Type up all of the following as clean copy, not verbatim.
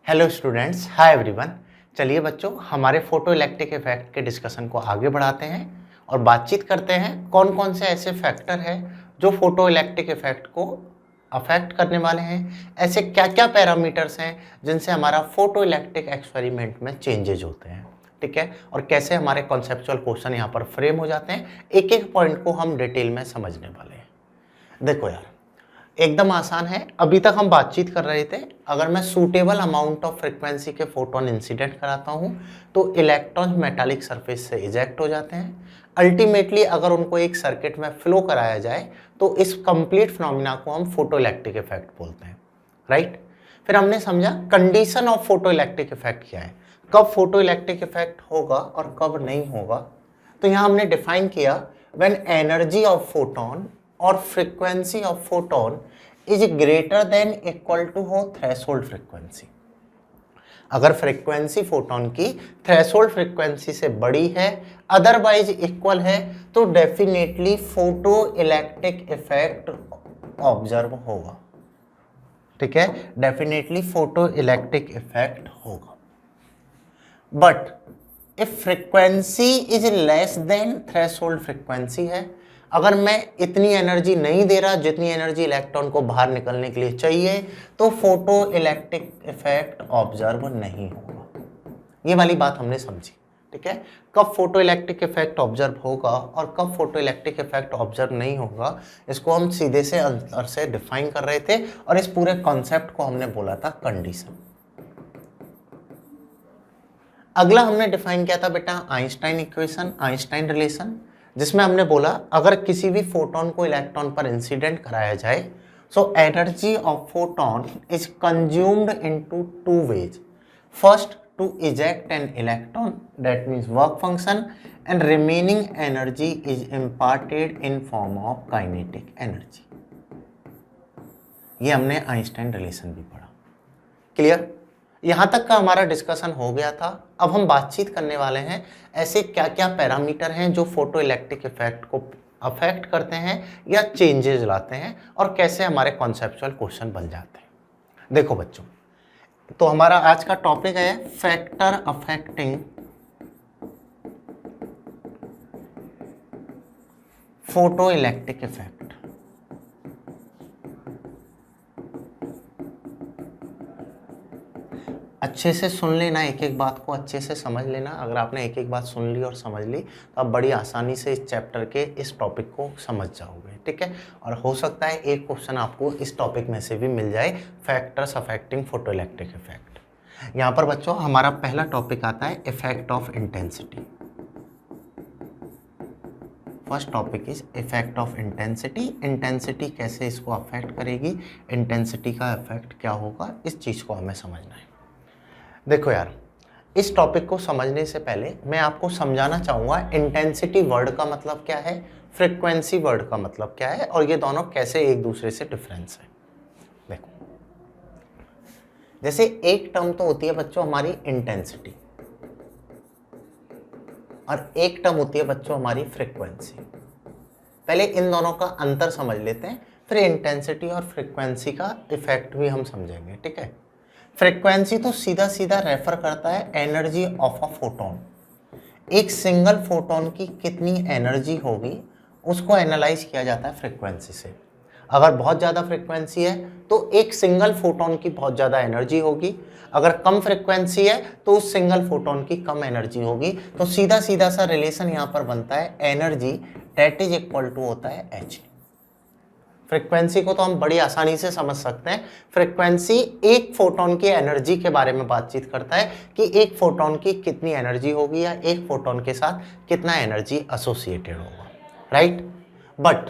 Hello students, hi everyone. चलिए बच्चों, हमारे फोटो इलेक्ट्रिक इफेक्ट के डिस्कशन को आगे बढ़ाते हैं और बातचीत करते हैं कौन कौन से ऐसे फैक्टर हैं जो फोटो इलेक्ट्रिक इफेक्ट को अफेक्ट करने वाले हैं। ऐसे क्या क्या पैरामीटर्स हैं जिनसे हमारा फोटो इलेक्ट्रिक एक्सपेरिमेंट में चेंजेज होते हैं, ठीक है, और कैसे हमारे कॉन्सेप्चुअल क्वेश्चन यहाँ पर फ्रेम हो जाते हैं। एक एक पॉइंट को हम डिटेल में समझने वाले हैं। देखो यार, एकदम आसान है। अभी तक हम बातचीत कर रहे थे, अगर मैं सूटेबल अमाउंट ऑफ फ्रीक्वेंसी के फोटोन इंसिडेंट कराता हूं तो इलेक्ट्रॉन्स मेटालिक सरफेस से इजेक्ट हो जाते हैं। अल्टीमेटली अगर उनको एक सर्किट में फ्लो कराया जाए तो इस कंप्लीट फिनोमिना को हम फोटो इलेक्ट्रिक इफेक्ट बोलते हैं, राइट। फिर हमने समझा condition of photo electric effect क्या है, कब फोटो इलेक्ट्रिक इफेक्ट होगा और कब नहीं होगा। तो यहाँ हमने डिफाइन किया व्हेन एनर्जी ऑफ फोटोन और frequency of photon is greater than equal to हो थ्रेशोल्ड फ्रीक्वेंसी। अगर फ्रीक्वेंसी फोटोन की थ्रेशोल्ड फ्रीक्वेंसी से बड़ी है, अदरवाइज इक्वल है, तो definitely photo electric effect observe होगा, ठीक है, डेफिनेटली फोटो इलेक्ट्रिक इफेक्ट होगा। But if frequency is less than threshold frequency है, अगर मैं इतनी एनर्जी नहीं दे रहा जितनी एनर्जी इलेक्ट्रॉन को बाहर निकलने के लिए चाहिए, तो फोटो इलेक्ट्रिक इफेक्ट ऑब्जर्व नहीं होगा। ये वाली बात हमने समझी, ठीक है। कब फोटो इलेक्ट्रिक इफेक्ट ऑब्जर्व होगा और कब फोटो इलेक्ट्रिक इफेक्ट ऑब्जर्व नहीं होगा, इसको हम सीधे से अंतर से डिफाइन कर रहे थे और इस पूरे कॉन्सेप्ट को हमने बोला था कंडीशन। अगला हमने डिफाइन किया था बेटा आइंस्टाइन इक्वेशन, आइंस्टाइन रिलेशन, जिसमें हमने बोला अगर किसी भी फोटोन को इलेक्ट्रॉन पर इंसिडेंट कराया जाए, so energy of photon is consumed into two ways. First, to eject an electron, that means work function, and remaining energy is imparted in form of kinetic energy. ये हमने Einstein relation भी पढ़ा। Clear? यहां तक का हमारा discussion हो गया था। अब हम बातचीत करने वाले हैं ऐसे क्या क्या पैरामीटर हैं जो फोटो इलेक्ट्रिक इफेक्ट को अफेक्ट करते हैं या चेंजेस लाते हैं और कैसे हमारे कॉन्सेप्चुअल क्वेश्चन बन जाते हैं। देखो बच्चों, तो हमारा आज का टॉपिक है factor affecting photo electric effect. अच्छे से सुन लेना, एक एक बात को अच्छे से समझ लेना। अगर आपने एक एक बात सुन ली और समझ ली तो आप बड़ी आसानी से इस चैप्टर के इस टॉपिक को समझ जाओगे, ठीक है। और हो सकता है एक क्वेश्चन आपको इस टॉपिक में से भी मिल जाए, factors affecting photo electric effect. यहाँ पर बच्चों हमारा पहला टॉपिक आता है effect of intensity. First topic is effect of intensity. Intensity कैसे इसको अफेक्ट करेगी, इंटेंसिटी का इफेक्ट क्या होगा, इस चीज़ को हमें समझना है। देखो यार, इस टॉपिक को समझने से पहले मैं आपको समझाना चाहूँगा इंटेंसिटी वर्ड का मतलब क्या है, फ्रीक्वेंसी वर्ड का मतलब क्या है और ये दोनों कैसे एक दूसरे से डिफरेंस है। देखो, जैसे एक टर्म तो होती है बच्चों हमारी इंटेंसिटी और एक टर्म होती है बच्चों हमारी फ्रीक्वेंसी। पहले इन दोनों का अंतर समझ लेते हैं, फिर इंटेंसिटी और फ्रीक्वेंसी का इफेक्ट भी हम समझेंगे, ठीक है। फ्रीक्वेंसी तो सीधा सीधा रेफर करता है एनर्जी ऑफ अ फोटोन। एक सिंगल फोटोन की कितनी एनर्जी होगी उसको एनालाइज किया जाता है फ्रीक्वेंसी से। अगर बहुत ज़्यादा फ्रीक्वेंसी है तो एक सिंगल फोटोन की बहुत ज़्यादा एनर्जी होगी, अगर कम फ्रीक्वेंसी है तो उस सिंगल फोटोन की कम एनर्जी होगी। तो सीधा सीधा सा रिलेशन यहाँ पर बनता है energy that is equal to होता है एच। फ्रीक्वेंसी को तो हम बड़ी आसानी से समझ सकते हैं। फ्रीक्वेंसी एक फोटोन की एनर्जी के बारे में बातचीत करता है कि एक फोटोन की कितनी एनर्जी होगी या एक फोटोन के साथ कितना एनर्जी एसोसिएटेड होगा, राइट। बट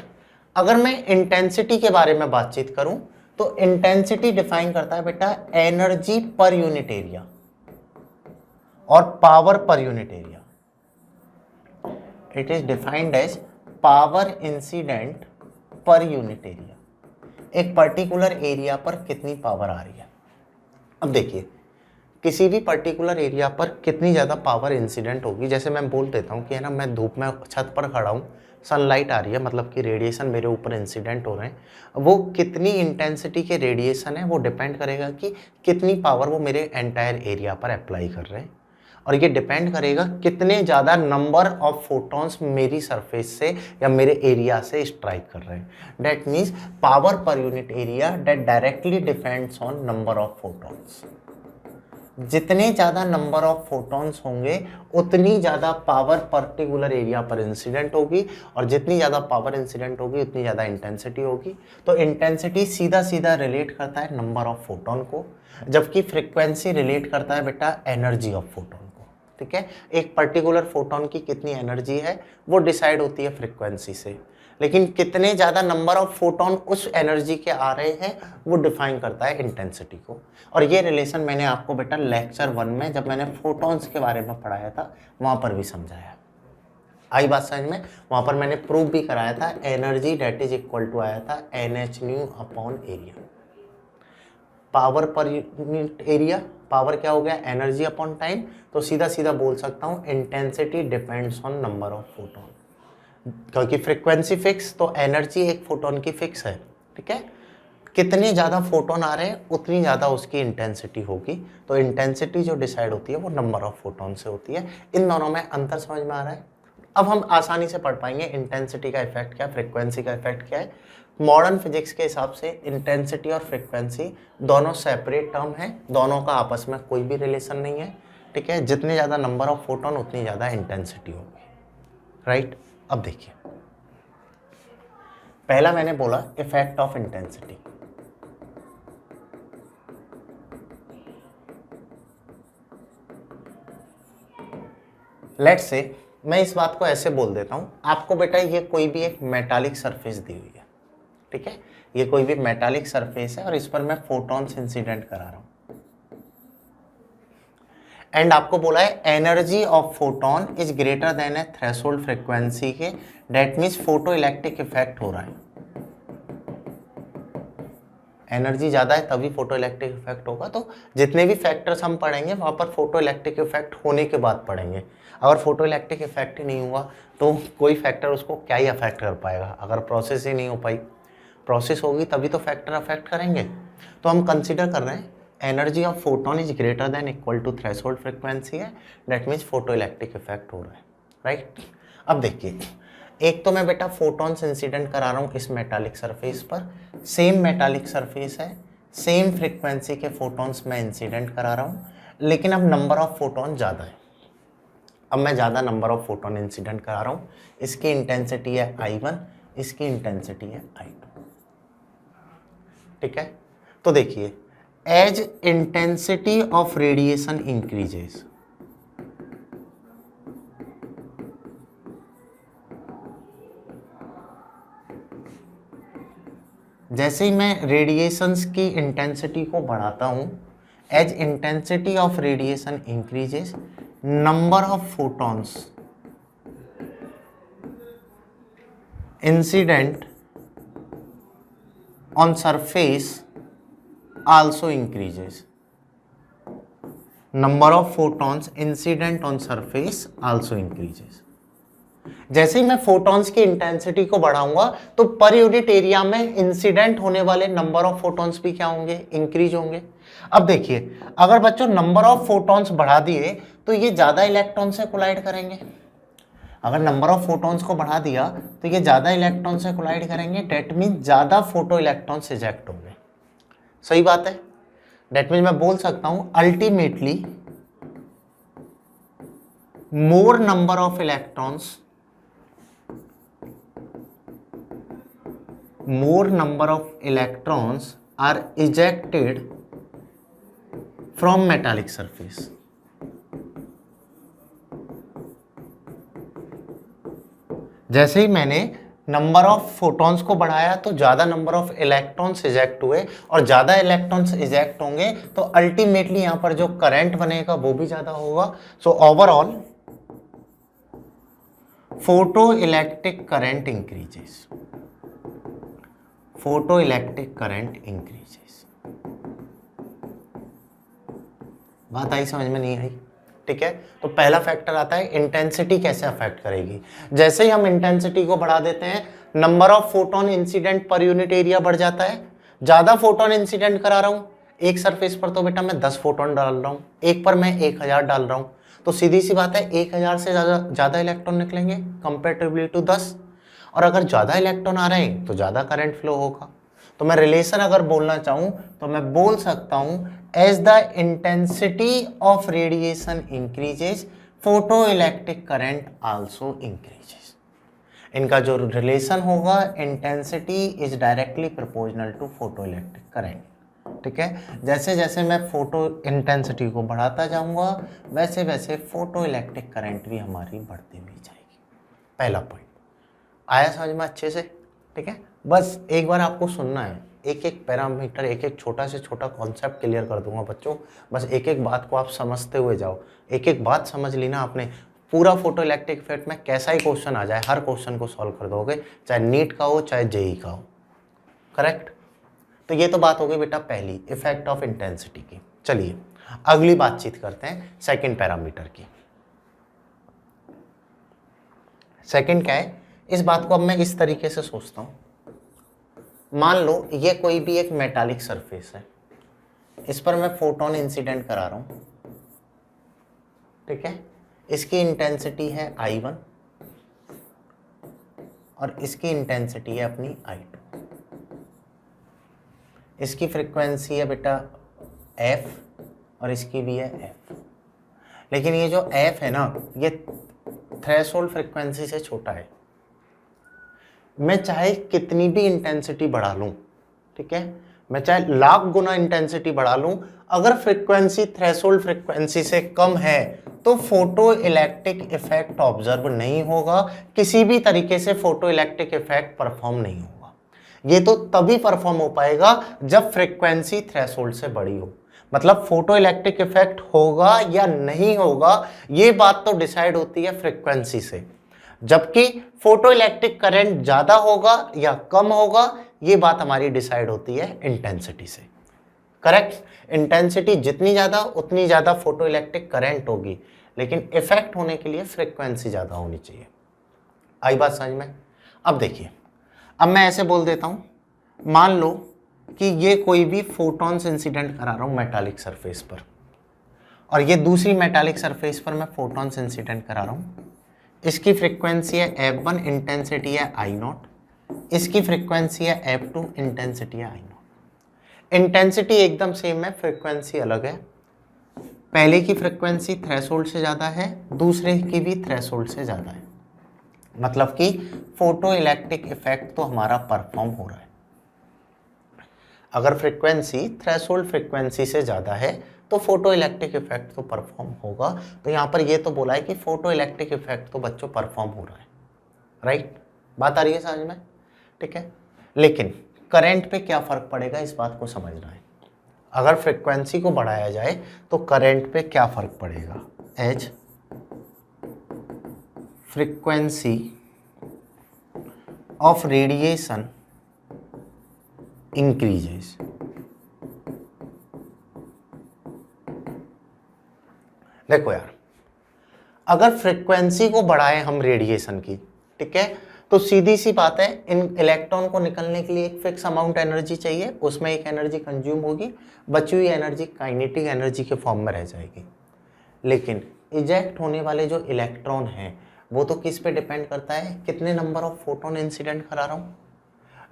अगर मैं इंटेंसिटी के बारे में बातचीत करूं तो इंटेंसिटी डिफाइन करता है बेटा एनर्जी पर यूनिट एरिया और power per unit area. It is defined as power incident per unit area. एक पर्टिकुलर एरिया पर कितनी पावर आ रही है। अब देखिए, किसी भी पर्टिकुलर एरिया पर कितनी ज़्यादा पावर इंसिडेंट होगी, जैसे मैं बोल देता हूँ कि है ना, मैं धूप में छत पर खड़ा हूँ, सनलाइट आ रही है, मतलब कि रेडिएशन मेरे ऊपर इंसिडेंट हो रहे हैं, वो कितनी इंटेंसिटी के रेडिएशन है वो डिपेंड करेगा कि कितनी पावर वो मेरे एंटायर एरिया पर अप्लाई कर रहे हैं। और ये डिपेंड करेगा कितने ज़्यादा नंबर ऑफ फोटॉन्स मेरी सरफेस से या मेरे एरिया से स्ट्राइक कर रहे हैं। That means power per unit area that directly depends on number of photons. जितने ज़्यादा नंबर ऑफ फोटॉन्स होंगे उतनी ज़्यादा पावर पर्टिकुलर एरिया पर इंसिडेंट होगी, और जितनी ज़्यादा पावर इंसिडेंट होगी उतनी ज़्यादा इंटेंसिटी होगी। तो इंटेंसिटी सीधा सीधा रिलेट करता है नंबर ऑफ फोटॉन को, जबकि फ्रीक्वेंसी रिलेट करता है बेटा एनर्जी ऑफ फोटॉन को। ठीक है, एक पर्टिकुलर फोटॉन की कितनी एनर्जी है वो डिसाइड होती है फ्रीक्वेंसी से, लेकिन कितने ज़्यादा नंबर ऑफ फोटॉन उस एनर्जी के आ रहे हैं वो डिफाइन करता है इंटेंसिटी को। और ये रिलेशन मैंने आपको बेटा लेक्चर 1 में जब मैंने फोटॉन्स के बारे में पढ़ाया था वहाँ पर भी समझाया। आई बात समझ में? वहाँ पर मैंने प्रूव भी कराया था, energy that is equal to आया था NH/ν upon area. Power per unit area, power क्या हो गया एनर्जी अपॉन टाइम, तो सीधा सीधा बोल सकता हूँ intensity depends on number of photon, क्योंकि फ्रीक्वेंसी फिक्स तो एनर्जी एक फोटोन की फिक्स है। ठीक है, कितने ज़्यादा फोटोन आ रहे हैं उतनी ज़्यादा उसकी इंटेंसिटी होगी। तो इंटेंसिटी जो डिसाइड होती है वो नंबर ऑफ फोटोन से होती है। इन दोनों में अंतर समझ में आ रहा है? अब हम आसानी से पढ़ पाएंगे इंटेंसिटी का इफेक्ट क्या, फ्रीक्वेंसी का इफेक्ट क्या है। मॉडर्न फिजिक्स के हिसाब से इंटेंसिटी और फ्रीक्वेंसी दोनों सेपरेट टर्म है, दोनों का आपस में कोई भी रिलेशन नहीं है। ठीक है, जितने ज़्यादा नंबर ऑफ फोटोन उतनी ज़्यादा इंटेंसिटी होगी। राइट, अब देखिए, पहला मैंने बोला effect of intensity. Let's say मैं इस बात को ऐसे बोल देता हूं आपको, बेटा ये कोई भी एक मेटालिक सरफेस दी हुई है। ठीक है, ये कोई भी मेटालिक सरफेस है और इस पर मैं फोटॉन्स इंसिडेंट करा रहा हूं, एंड आपको बोला है energy of photon is greater than a threshold frequency के, that means photo electric effect हो रहा है। एनर्जी ज़्यादा है तभी फोटो इलेक्ट्रिक इफेक्ट होगा। तो जितने भी फैक्टर्स हम पढ़ेंगे वहाँ पर फोटो इलेक्ट्रिक इफेक्ट होने के बाद पढ़ेंगे। अगर फोटो इलेक्ट्रिक इफेक्ट ही नहीं हुआ तो कोई फैक्टर उसको क्या ही अफेक्ट कर पाएगा, अगर प्रोसेस ही नहीं हो पाई। प्रोसेस होगी तभी तो फैक्टर अफेक्ट करेंगे। तो हम कंसिडर कर रहे हैं energy of photon is greater than equal to threshold frequency है, that means photo electric effect हो रहा है। राइट, अब देखिए, एक तो मैं बेटा फोटॉन्स इंसिडेंट करा रहा हूँ इस मेटालिक सरफेस पर, सेम मेटालिक सरफेस है, सेम फ्रीक्वेंसी के फोटॉन्स मैं इंसिडेंट करा रहा हूँ, लेकिन अब नंबर ऑफ फोटॉन ज़्यादा है। अब मैं ज़्यादा नंबर ऑफ फोटॉन इंसिडेंट करा रहा हूँ, इसकी इंटेंसिटी है I1, इसकी इंटेंसिटी है I2। ठीक है, तो देखिए as intensity of radiation increases, जैसे ही मैं रेडिएशंस की इंटेंसिटी को बढ़ाता हूं, as intensity of radiation increases number of photons incident on surface also increases, number of photons incident on surface also increases. जैसे ही मैं फोटॉन्स की इंटेंसिटी को बढ़ाऊंगा तो पर यूनिट एरिया में इंसिडेंट होने वाले नंबर ऑफ फोटॉन्स भी क्या होंगे, इंक्रीज होंगे। अब देखिए, अगर बच्चों नंबर ऑफ फोटॉन्स बढ़ा दिए तो ये ज्यादा इलेक्ट्रॉन से कोलाइड करेंगे। अगर नंबर ऑफ फोटॉन्स को बढ़ा दिया तो ये ज्यादा इलेक्ट्रॉन से कोलाइड करेंगे, डेट मीन ज्यादा फोटो इलेक्ट्रॉन्स इजेक्ट होंगे। सही बात है, डेट मीन मैं बोल सकता हूं ultimately more number of electrons, more number of electrons are ejected from metallic surface. जैसे ही मैंने नंबर ऑफ फोटॉन्स को बढ़ाया तो ज्यादा नंबर ऑफ इलेक्ट्रॉन्स इजेक्ट हुए, और ज्यादा इलेक्ट्रॉन्स इजेक्ट होंगे तो अल्टीमेटली यहां पर जो करंट बनेगा वो भी ज्यादा होगा। So overall photo electric current increases, photoelectric current increases. बात आई समझ में? नहीं आई? ठीक है। तो पहला फैक्टर आता है इंटेंसिटी कैसे अफेक्ट करेगी। जैसे ही हम इंटेंसिटी को बढ़ा देते हैं, number of photon incident per unit area बढ़ जाता है। ज्यादा फोटोन इंसिडेंट करा रहा हूं, एक सरफेस पर तो बेटा मैं 10 फोटोन डाल रहा हूं, एक पर मैं 1000 डाल रहा हूं, तो सीधी सी बात है 1000 से ज्यादा इलेक्ट्रॉन निकलेंगे कंपेरेटिवली टू 10। और अगर ज्यादा इलेक्ट्रॉन आ रहे हैं तो ज्यादा करंट फ्लो होगा। तो मैं रिलेशन अगर बोलना चाहूं तो मैं बोल सकता हूं as the intensity of radiation increases photoelectric current also increases. इनका जो रिलेशन होगा, intensity is directly proportional to photoelectric current. ठीक है, जैसे जैसे मैं फोटो इंटेंसिटी को बढ़ाता जाऊंगा वैसे वैसे फोटो इलेक्ट्रिक करंट भी हमारी बढ़ती हुई जाएगी। पहला पॉइंट आया समझ में अच्छे से। ठीक है, बस एक बार आपको सुनना है, एक एक पैरामीटर, एक एक छोटा से छोटा कॉन्सेप्ट क्लियर कर दूंगा बच्चों, बस एक एक बात को आप समझते हुए जाओ। एक एक बात समझ ली ना आपने, पूरा फोटो इलेक्ट्रिक इफेक्ट में कैसा ही क्वेश्चन आ जाए हर क्वेश्चन को सॉल्व कर दोगे, चाहे नीट का हो चाहे जेई का हो। करेक्ट। तो ये तो बात हो गई बेटा पहली, इफेक्ट ऑफ इंटेंसिटी की। चलिए अगली बातचीत करते हैं सेकंड पैरामीटर की। सेकंड क्या है, इस बात को अब मैं इस तरीके से सोचता हूं, मान लो ये कोई भी एक मेटालिक सरफेस है, इस पर मैं फोटोन इंसिडेंट करा रहा हूं। ठीक है, इसकी इंटेंसिटी है I1 और इसकी इंटेंसिटी है अपनी I2। इसकी फ्रीक्वेंसी है बेटा F और इसकी भी है F। लेकिन ये जो F है ना, ये थ्रेशोल्ड फ्रीक्वेंसी से छोटा है। मैं चाहे कितनी भी इंटेंसिटी बढ़ा लूं, ठीक है, मैं चाहे लाख गुना इंटेंसिटी बढ़ा लूं, अगर फ्रीक्वेंसी थ्रेशोल्ड फ्रीक्वेंसी से कम है तो फोटो इलेक्ट्रिक इफेक्ट ऑब्जर्व नहीं होगा, किसी भी तरीके से फोटो इलेक्ट्रिक इफेक्ट परफॉर्म नहीं होगा। ये तो तभी परफॉर्म हो पाएगा जब फ्रीक्वेंसी थ्रेशोल्ड से बड़ी हो। मतलब फोटो इलेक्ट्रिक इफेक्ट होगा या नहीं होगा ये बात तो डिसाइड होती है फ्रीक्वेंसी से, जबकि फोटो इलेक्ट्रिक करंट ज्यादा होगा या कम होगा ये बात हमारी डिसाइड होती है इंटेंसिटी से। करेक्ट, इंटेंसिटी जितनी ज्यादा उतनी ज्यादा फोटो इलेक्ट्रिक करंट होगी, लेकिन इफेक्ट होने के लिए फ्रीक्वेंसी ज्यादा होनी चाहिए। आई बात समझ में। अब देखिए, अब मैं ऐसे बोल देता हूं, मान लो कि ये कोई भी फोटॉन्स इंसिडेंट करा रहा हूं मेटालिक सरफेस पर, और ये दूसरी मेटालिक सरफेस पर मैं फोटॉन्स इंसिडेंट करा रहा हूं। इसकी फ्रीक्वेंसी है F1, इंटेंसिटी है I0, इसकी फ्रीक्वेंसी है F2, इंटेंसिटी है I0। इंटेंसिटी एकदम सेम है, फ्रीक्वेंसी अलग है। पहले की फ्रीक्वेंसी थ्रेशोल्ड से ज़्यादा है, दूसरे की भी थ्रेशोल्ड से ज़्यादा है, मतलब कि फोटो इलेक्ट्रिक इफेक्ट तो हमारा परफॉर्म हो रहा है। अगर फ्रीक्वेंसी थ्रेशोल्ड फ्रीक्वेंसी से ज़्यादा है तो फोटो इलेक्ट्रिक इफेक्ट तो परफॉर्म होगा। तो यहाँ पर ये तो बोला है कि फोटो इलेक्ट्रिक इफेक्ट तो बच्चों परफॉर्म हो रहा है। राइट, बात आ रही है समझ में। ठीक है, लेकिन करंट पे क्या फर्क पड़ेगा इस बात को समझना है। अगर फ्रीक्वेंसी को बढ़ाया जाए तो करंट पे क्या फर्क पड़ेगा। As frequency of radiation increases, देखो यार, अगर फ्रीक्वेंसी को बढ़ाएं हम रेडिएशन की, ठीक है, तो सीधी सी बात है इन इलेक्ट्रॉन को निकलने के लिए एक फिक्स अमाउंट एनर्जी चाहिए, उसमें एक एनर्जी कंज्यूम होगी, बची हुई एनर्जी काइनेटिक एनर्जी के फॉर्म में रह जाएगी। लेकिन इजेक्ट होने वाले जो इलेक्ट्रॉन हैं वो तो किस पे डिपेंड करता है, कितने नंबर ऑफ फोटोन इंसिडेंट करा रहा हूँ।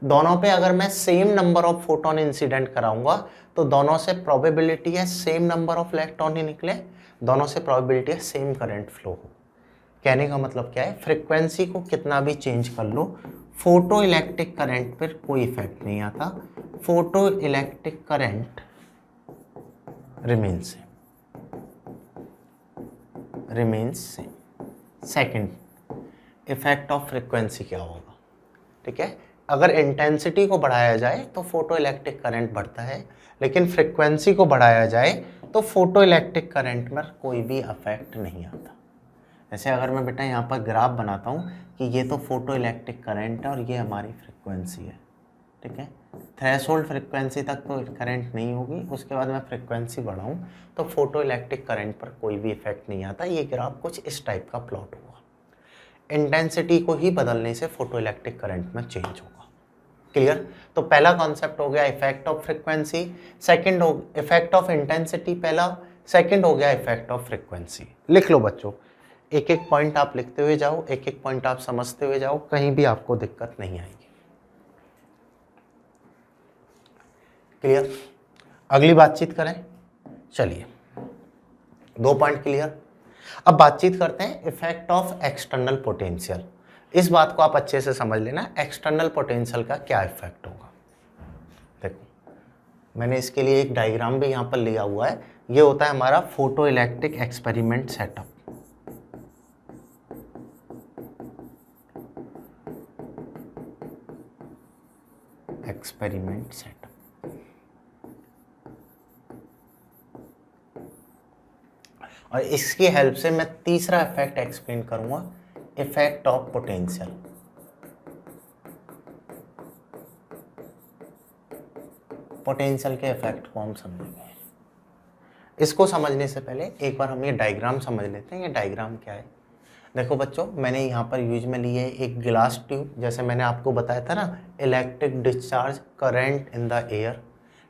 दोनों पे अगर मैं same number of photon incident कराऊंगा तो दोनों से प्रोबेबिलिटी है सेम नंबर ऑफ इलेक्ट्रॉन ही निकले, दोनों से प्रोबेबिलिटी है सेम करंट फ्लो हो। कहने का मतलब क्या है, फ्रीक्वेंसी को कितना भी चेंज कर लो फोटो इलेक्ट्रिक करंट पर कोई इफेक्ट नहीं आता, photo electric current remains same. Second, effect of frequency क्या होगा। ठीक है, अगर इंटेंसिटी को बढ़ाया जाए तो फोटो इलेक्ट्रिक करंट बढ़ता है, लेकिन फ्रीक्वेंसी को बढ़ाया जाए तो फोटो इलेक्ट्रिक करंट में कोई भी अफेक्ट नहीं आता। जैसे अगर मैं बेटा यहाँ पर ग्राफ बनाता हूँ कि ये तो फोटो इलेक्ट्रिक करंट है और ये हमारी फ्रीक्वेंसी है, ठीक है। थ्रेशोल्ड फ्रिक्वेंसी तक तो करंट नहीं होगी, उसके बाद मैं फ्रिक्वेंसी बढ़ाऊँ तो फोटो इलेक्ट्रिक करंट पर कोई भी इफेक्ट नहीं आता। ये ग्राफ कुछ इस टाइप का प्लॉट हुआ। इंटेंसिटी को ही बदलने से फोटो इलेक्ट्रिक करंट में चेंज होगा। क्लियर? तो पहला कॉन्सेप्ट हो गया इफेक्ट ऑफ फ्रिक्वेंसी, सेकंड हो इफेक्ट ऑफ इंटेंसिटी पहला, सेकंड हो गया इफेक्ट ऑफ फ्रिक्वेंसी। लिख लो बच्चों, एक एक पॉइंट आप लिखते हुए जाओ, एक एक पॉइंट आप समझते हुए जाओ, कहीं भी आपको दिक्कत नहीं आएगी। क्लियर? अगली बातचीत करें। चलिए, 2 पॉइंट क्लियर। अब बातचीत करते हैं इफेक्ट ऑफ एक्सटर्नल पोटेंशियल। इस बात को आप अच्छे से समझ लेना, एक्सटर्नल पोटेंशियल का क्या इफेक्ट होगा। देखो, मैंने इसके लिए एक डायग्राम भी यहाँ पर लिया हुआ है। ये होता है हमारा photo electric experiment setup. Experiment setup और इसकी हेल्प से मैं तीसरा इफेक्ट एक्सप्लेन करूंगा, इफेक्ट ऑफ पोटेंशियल। पोटेंशियल के इफेक्ट को हम समझेंगे। इसको समझने से पहले एक बार हम ये डायग्राम समझ लेते हैं। ये डायग्राम क्या है? देखो बच्चों, मैंने यहाँ पर यूज में लिए एक गिलास ट्यूब, जैसे मैंने आपको बताया था ना, electric discharge current in the air.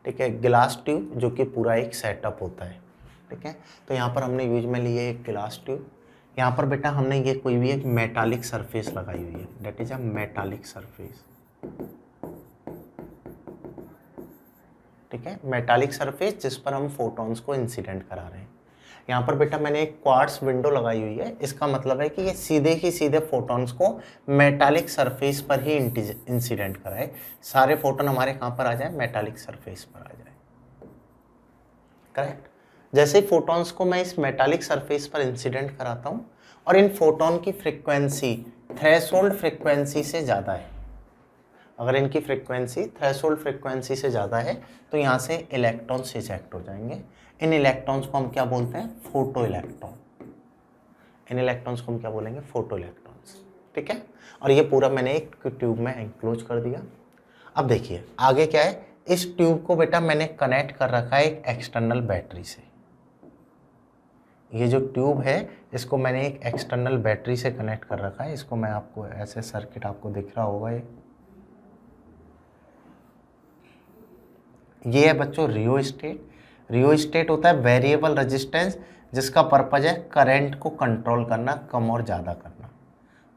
ठीक है, गिलास ट्यूब जो कि पूरा एक सेटअप होता है। ठीक है, तो यहाँ पर हमने यूज में लिए एक गिलास ट्यूब। यहाँ पर बेटा हमने ये कोई भी एक मेटालिक सरफेस लगाई हुई है, that is a metallic surface. ठीक है, मेटालिक सरफेस जिस पर हम फोटॉन्स को इंसिडेंट करा रहे हैं। यहाँ पर बेटा मैंने एक क्वार्ट्स विंडो लगाई हुई है। इसका मतलब है कि ये सीधे ही सीधे फोटॉन्स को मेटालिक सरफेस पर ही इंसिडेंट कराए। सारे फोटोन हमारे कहाँ पर आ जाए? मेटालिक सरफेस पर आ जाए। करेक्ट? जैसे फोटॉन्स को मैं इस मेटालिक सरफेस पर इंसिडेंट कराता हूँ और इन फोटॉन की फ्रिक्वेंसी थ्रेशोल्ड फ्रिक्वेंसी से ज़्यादा है, अगर इनकी फ्रिक्वेंसी थ्रेशोल्ड फ्रिक्वेंसी से ज़्यादा है तो यहाँ से इलेक्ट्रॉन्स इजेक्ट हो जाएंगे। इन इलेक्ट्रॉन्स को हम क्या बोलते हैं? Photo electron. इन इलेक्ट्रॉन्स को हम क्या बोलेंगे? Photo electrons. ठीक है, और ये पूरा मैंने एक ट्यूब में एंक्लोज कर दिया। अब देखिए आगे क्या है, इस ट्यूब को बेटा मैंने कनेक्ट कर रखा है एक एक्सटर्नल बैटरी से। ये जो ट्यूब है इसको मैंने एक एक्सटर्नल बैटरी से कनेक्ट कर रखा है। इसको मैं आपको ऐसे सर्किट आपको दिख रहा होगा, ये है बच्चों रियोस्टेट। रियोस्टेट होता है वेरिएबल रेजिस्टेंस, जिसका पर्पज है करंट को कंट्रोल करना, कम और ज़्यादा करना।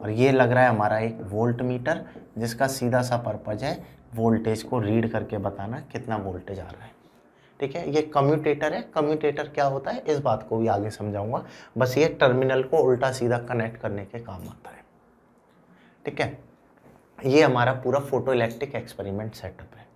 और ये लग रहा है हमारा एक वोल्ट मीटर, जिसका सीधा सा पर्पज है वोल्टेज को रीड करके बताना कितना वोल्टेज आ रहा है। ठीक है, ये कम्यूटेटर है। कम्यूटेटर क्या होता है इस बात को भी आगे समझाऊंगा, बस ये टर्मिनल को उल्टा सीधा कनेक्ट करने के काम आता है। ठीक है, ये हमारा पूरा फोटो इलेक्ट्रिक एक्सपेरिमेंट सेटअप है।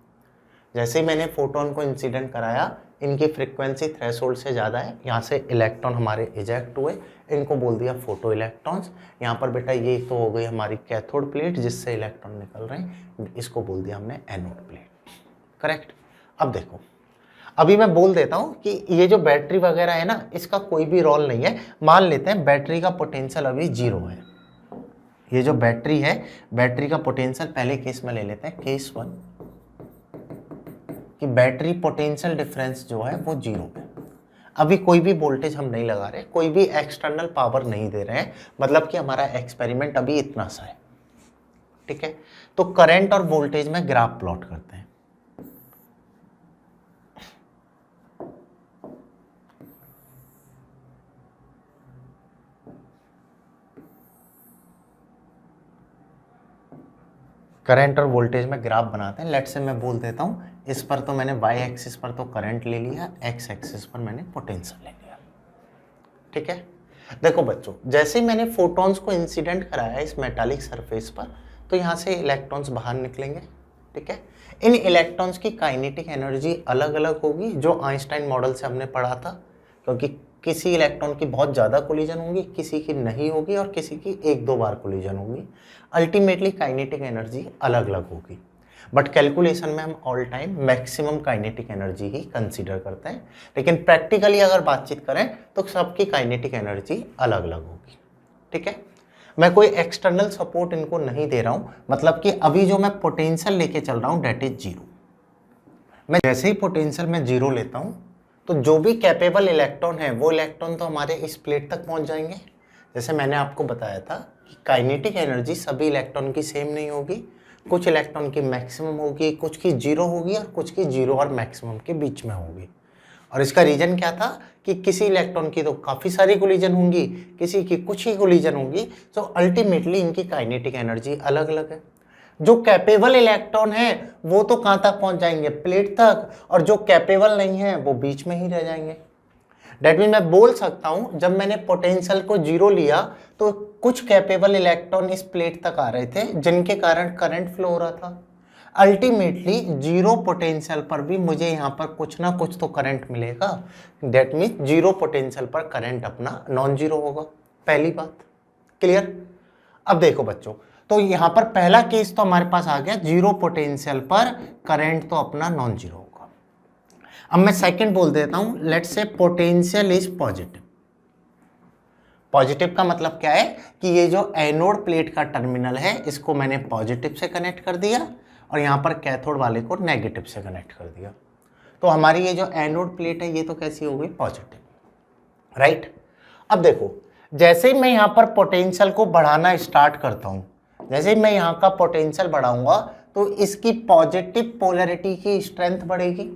जैसे ही मैंने फोटोन को इंसिडेंट कराया, इनकी फ्रिक्वेंसी थ्रेशोल्ड से ज़्यादा है, यहाँ से इलेक्ट्रॉन हमारे इजेक्ट हुए, इनको बोल दिया फोटो इलेक्ट्रॉन्स। यहाँ पर बेटा ये तो हो गई हमारी कैथोड प्लेट जिससे इलेक्ट्रॉन निकल रहे हैं, इसको बोल दिया हमने एनोड प्लेट। करेक्ट? अब देखो, अभी मैं बोल देता हूँ कि ये जो बैटरी वगैरह है ना, इसका कोई भी रोल नहीं है। मान लेते हैं बैटरी का पोटेंशियल अभी 0 है। ये जो बैटरी है, बैटरी का पोटेंशियल पहले केस में ले लेते हैं, केस 1, कि बैटरी पोटेंशियल डिफरेंस जो है वो 0 है। अभी कोई भी वोल्टेज हम नहीं लगा रहे, कोई भी एक्सटर्नल पावर नहीं दे रहे हैं, मतलब कि हमारा एक्सपेरिमेंट अभी इतना सा है। ठीक है, तो करंट और वोल्टेज में ग्राफ प्लॉट करते हैं। करंट और वोल्टेज में ग्राफ बनाते हैं। लेट से मैं बोल देता हूँ, इस पर तो मैंने वाई एक्सिस पर तो करंट ले लिया, एक्स एक्सिस पर मैंने पोटेंशियल ले लिया। ठीक है, देखो बच्चों, जैसे ही मैंने फोटॉन्स को इंसिडेंट कराया इस मेटालिक सरफेस पर, तो यहाँ से इलेक्ट्रॉन्स बाहर निकलेंगे। ठीक है, इन इलेक्ट्रॉन्स की काइनेटिक एनर्जी अलग अलग होगी, जो आइंस्टाइन मॉडल से हमने पढ़ा था, क्योंकि किसी इलेक्ट्रॉन की बहुत ज़्यादा कोलिजन होगी, किसी की नहीं होगी, और किसी की 1-2 बार कोलिजन होगी। अल्टीमेटली काइनेटिक एनर्जी अलग अलग होगी, बट कैलकुलेशन में हम all time maximum kinetic energy ही कंसीडर करते हैं। लेकिन प्रैक्टिकली अगर बातचीत करें तो सबकी काइनेटिक एनर्जी अलग अलग होगी। ठीक है, मैं कोई एक्सटर्नल सपोर्ट इनको नहीं दे रहा हूं, मतलब कि अभी जो मैं पोटेंशियल लेके चल रहा हूं डेट इज जीरो। मैं जैसे ही पोटेंशियल में जीरो लेता हूं तो जो भी कैपेबल इलेक्ट्रॉन है वो इलेक्ट्रॉन तो हमारे इस प्लेट तक पहुंच जाएंगे। जैसे मैंने आपको बताया था कि काइनेटिक एनर्जी सभी इलेक्ट्रॉन की सेम नहीं होगी, कुछ इलेक्ट्रॉन की मैक्सिमम होगी, कुछ की जीरो होगी और कुछ की जीरो और मैक्सिमम के बीच में होगी। और इसका रीजन क्या था कि किसी इलेक्ट्रॉन की तो काफ़ी सारी कोलिजन होंगी, किसी की कुछ ही कोलिजन होंगी, तो अल्टीमेटली इनकी काइनेटिक एनर्जी अलग अलग है। जो कैपेबल इलेक्ट्रॉन है वो तो कहाँ तक पहुंच जाएंगे, प्लेट तक, और जो कैपेबल नहीं है वो बीच में ही रह जाएंगे। डेट मीन मैं बोल सकता हूं जब मैंने पोटेंशियल को जीरो लिया तो कुछ कैपेबल इलेक्ट्रॉन इस प्लेट तक आ रहे थे जिनके कारण करंट फ्लो हो रहा था। अल्टीमेटली जीरो पोटेंशियल पर भी मुझे यहाँ पर कुछ ना कुछ तो करंट मिलेगा। डेट मीन जीरो पोटेंशियल पर करंट अपना नॉन जीरो होगा। पहली बात क्लियर। अब देखो बच्चों, तो यहाँ पर पहला केस तो हमारे पास आ गया, जीरो पोटेंशियल पर करंट तो अपना नॉन जीरो होगा। अब मैं सेकंड बोल देता हूं, let's say potential is positive. Positive का मतलब क्या है कि ये जो एनोड प्लेट का टर्मिनल है इसको मैंने पॉजिटिव से कनेक्ट कर दिया और यहाँ पर कैथोड वाले को नेगेटिव से कनेक्ट कर दिया। तो हमारी ये जो एनोड प्लेट है ये तो कैसी हो गई, पॉजिटिव, राइट। अब देखो, जैसे ही मैं यहाँ पर पोटेंशियल को बढ़ाना स्टार्ट करता हूँ, जैसे ही मैं यहाँ का पोटेंशियल बढ़ाऊंगा तो इसकी पॉजिटिव पोलैरिटी की स्ट्रेंथ बढ़ेगी।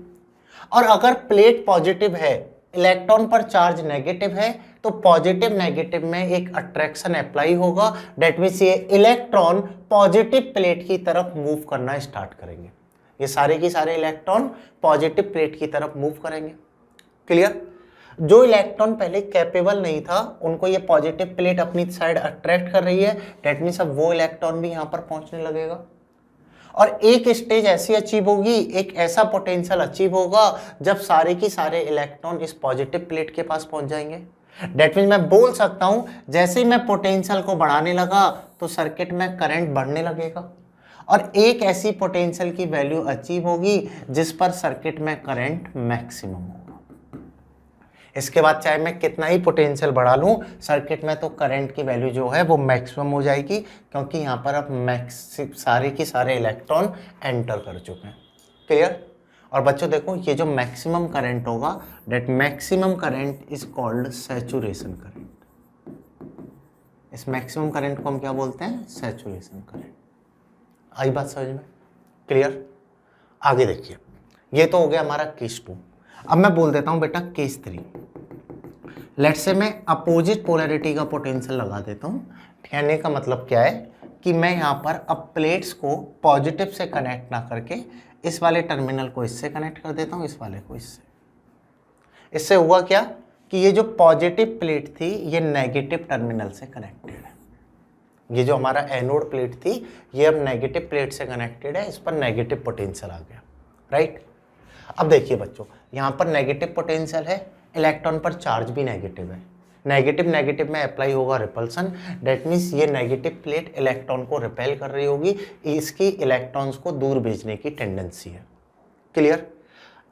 और अगर प्लेट पॉजिटिव है, इलेक्ट्रॉन पर चार्ज नेगेटिव है, तो पॉजिटिव नेगेटिव में एक अट्रैक्शन अप्लाई होगा। डेट मींस ये इलेक्ट्रॉन पॉजिटिव प्लेट की तरफ मूव करना स्टार्ट करेंगे। ये सारे के सारे इलेक्ट्रॉन पॉजिटिव प्लेट की तरफ मूव करेंगे। क्लियर। जो इलेक्ट्रॉन पहले कैपेबल नहीं था उनको ये पॉजिटिव प्लेट अपनी साइड अट्रैक्ट कर रही है। डेट मींस अब वो इलेक्ट्रॉन भी यहाँ पर पहुंचने लगेगा और एक स्टेज ऐसी अचीव होगी, एक ऐसा पोटेंशियल अचीव होगा जब सारे की सारे इलेक्ट्रॉन इस पॉजिटिव प्लेट के पास पहुंच जाएंगे। डेट मीन मैं बोल सकता हूं जैसे ही मैं पोटेंशियल को बढ़ाने लगा तो सर्किट में करंट बढ़ने लगेगा और एक ऐसी पोटेंशियल की वैल्यू अचीव होगी जिस पर सर्किट में करंट मैक्सिमम होगा। इसके बाद चाहे मैं कितना ही पोटेंशियल बढ़ा लूं, सर्किट में तो करंट की वैल्यू जो है वो मैक्सिमम हो जाएगी, क्योंकि यहाँ पर अब सारे के सारे इलेक्ट्रॉन एंटर कर चुके हैं। क्लियर। और बच्चों देखो, ये जो मैक्सिमम करंट होगा, that maximum current is called saturation current. इस मैक्सिमम करंट को हम क्या बोलते हैं, सैचुरेशन करंट। आई बात समझ में। क्लियर। आगे देखिए, ये तो हो गया हमारा केस 2। अब मैं बोल देता हूं बेटा केस 3। लेट्स से मैं अपोजिट पोलैरिटी का पोटेंशियल लगा देता हूं। कहने का मतलब क्या है कि मैं यहाँ पर अब प्लेट्स को पॉजिटिव से कनेक्ट ना करके इस वाले टर्मिनल को इससे कनेक्ट कर देता हूँ, इस वाले को इससे। इससे हुआ क्या कि ये जो पॉजिटिव प्लेट थी ये नेगेटिव टर्मिनल से कनेक्टेड है। ये जो हमारा एनोड प्लेट थी ये अब नेगेटिव प्लेट से कनेक्टेड है, इस पर नेगेटिव पोटेंशियल आ गया, राइट। अब देखिए बच्चों, यहाँ पर नेगेटिव पोटेंशियल है, इलेक्ट्रॉन पर चार्ज भी नेगेटिव है। नेगेटिव नेगेटिव में अप्लाई होगा रिपल्सन। डेट मीन्स ये नेगेटिव प्लेट इलेक्ट्रॉन को रिपेल कर रही होगी, इसकी इलेक्ट्रॉन्स को दूर भेजने की टेंडेंसी है। क्लियर।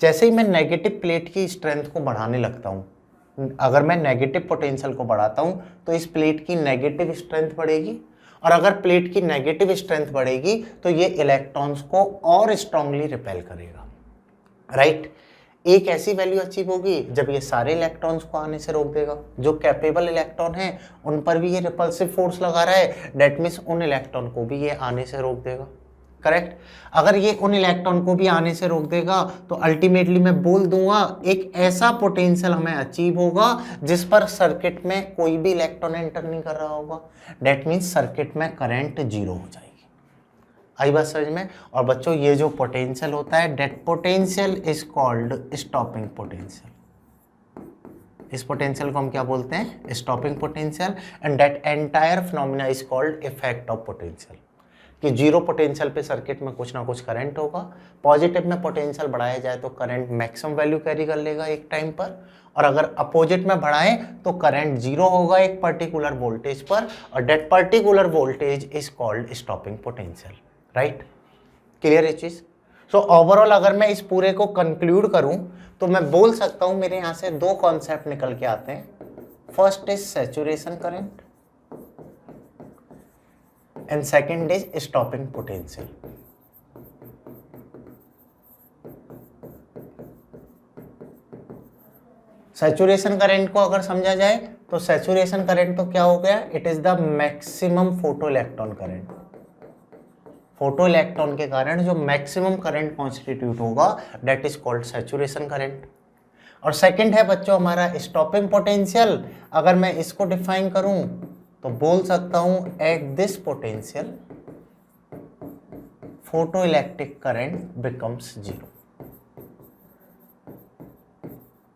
जैसे ही मैं नेगेटिव प्लेट की स्ट्रेंथ को बढ़ाने लगता हूँ, अगर मैं नेगेटिव पोटेंशियल को बढ़ाता हूँ तो इस प्लेट की नेगेटिव स्ट्रेंथ बढ़ेगी और अगर प्लेट की नेगेटिव स्ट्रेंथ बढ़ेगी तो ये इलेक्ट्रॉन्स को और स्ट्रांगली रिपेल करेगा, राइट। एक ऐसी वैल्यू अचीव होगी जब ये सारे इलेक्ट्रॉन्स को आने से रोक देगा। जो कैपेबल इलेक्ट्रॉन है उन पर भी ये रिपल्सिव फोर्स लगा रहा है, डेट मीन्स उन इलेक्ट्रॉन को भी ये आने से रोक देगा, करेक्ट। अगर ये उन इलेक्ट्रॉन को भी आने से रोक देगा तो अल्टीमेटली मैं बोल दूंगा एक ऐसा पोटेंशियल हमें अचीव होगा जिस पर सर्किट में कोई भी इलेक्ट्रॉन एंटर नहीं कर रहा होगा। डेट मीन्स सर्किट में करंट जीरो हो जाएगी। आई बात समझ में। और बच्चों ये जो पोटेंशियल होता है, that potential is called stopping potential. इस पोटेंशियल को हम क्या बोलते हैं, stopping potential. And that entire phenomena is called effect of potential. कि जीरो पोटेंशियल पे सर्किट में कुछ ना कुछ करंट होगा, पॉजिटिव में पोटेंशियल बढ़ाया जाए तो करंट मैक्सिमम वैल्यू कैरी कर लेगा एक टाइम पर, और अगर अपोजिट में बढ़ाएं तो करंट जीरो होगा एक पर्टिकुलर वोल्टेज पर, और that particular voltage is called stopping potential, right. Clear ये चीज। सो ओवरऑल अगर मैं इस पूरे को कंक्लूड करूं तो मैं बोल सकता हूं मेरे यहां से दो कॉन्सेप्ट निकल के आते हैं। First is saturation current and second is stopping potential. Saturation current को अगर समझा जाए तो सैचुरेशन करंट तो क्या हो गया, it is the maximum photo electron current. Photo electron के कारण जो मैक्सिमम करंट कॉन्स्टिट्यूट होगा that is called saturation current. और सेकंड है बच्चों हमारा स्टॉपिंग पोटेंशियल। अगर मैं इसको डिफाइन करूं तो बोल सकता हूं at this potential photo electric current becomes zero.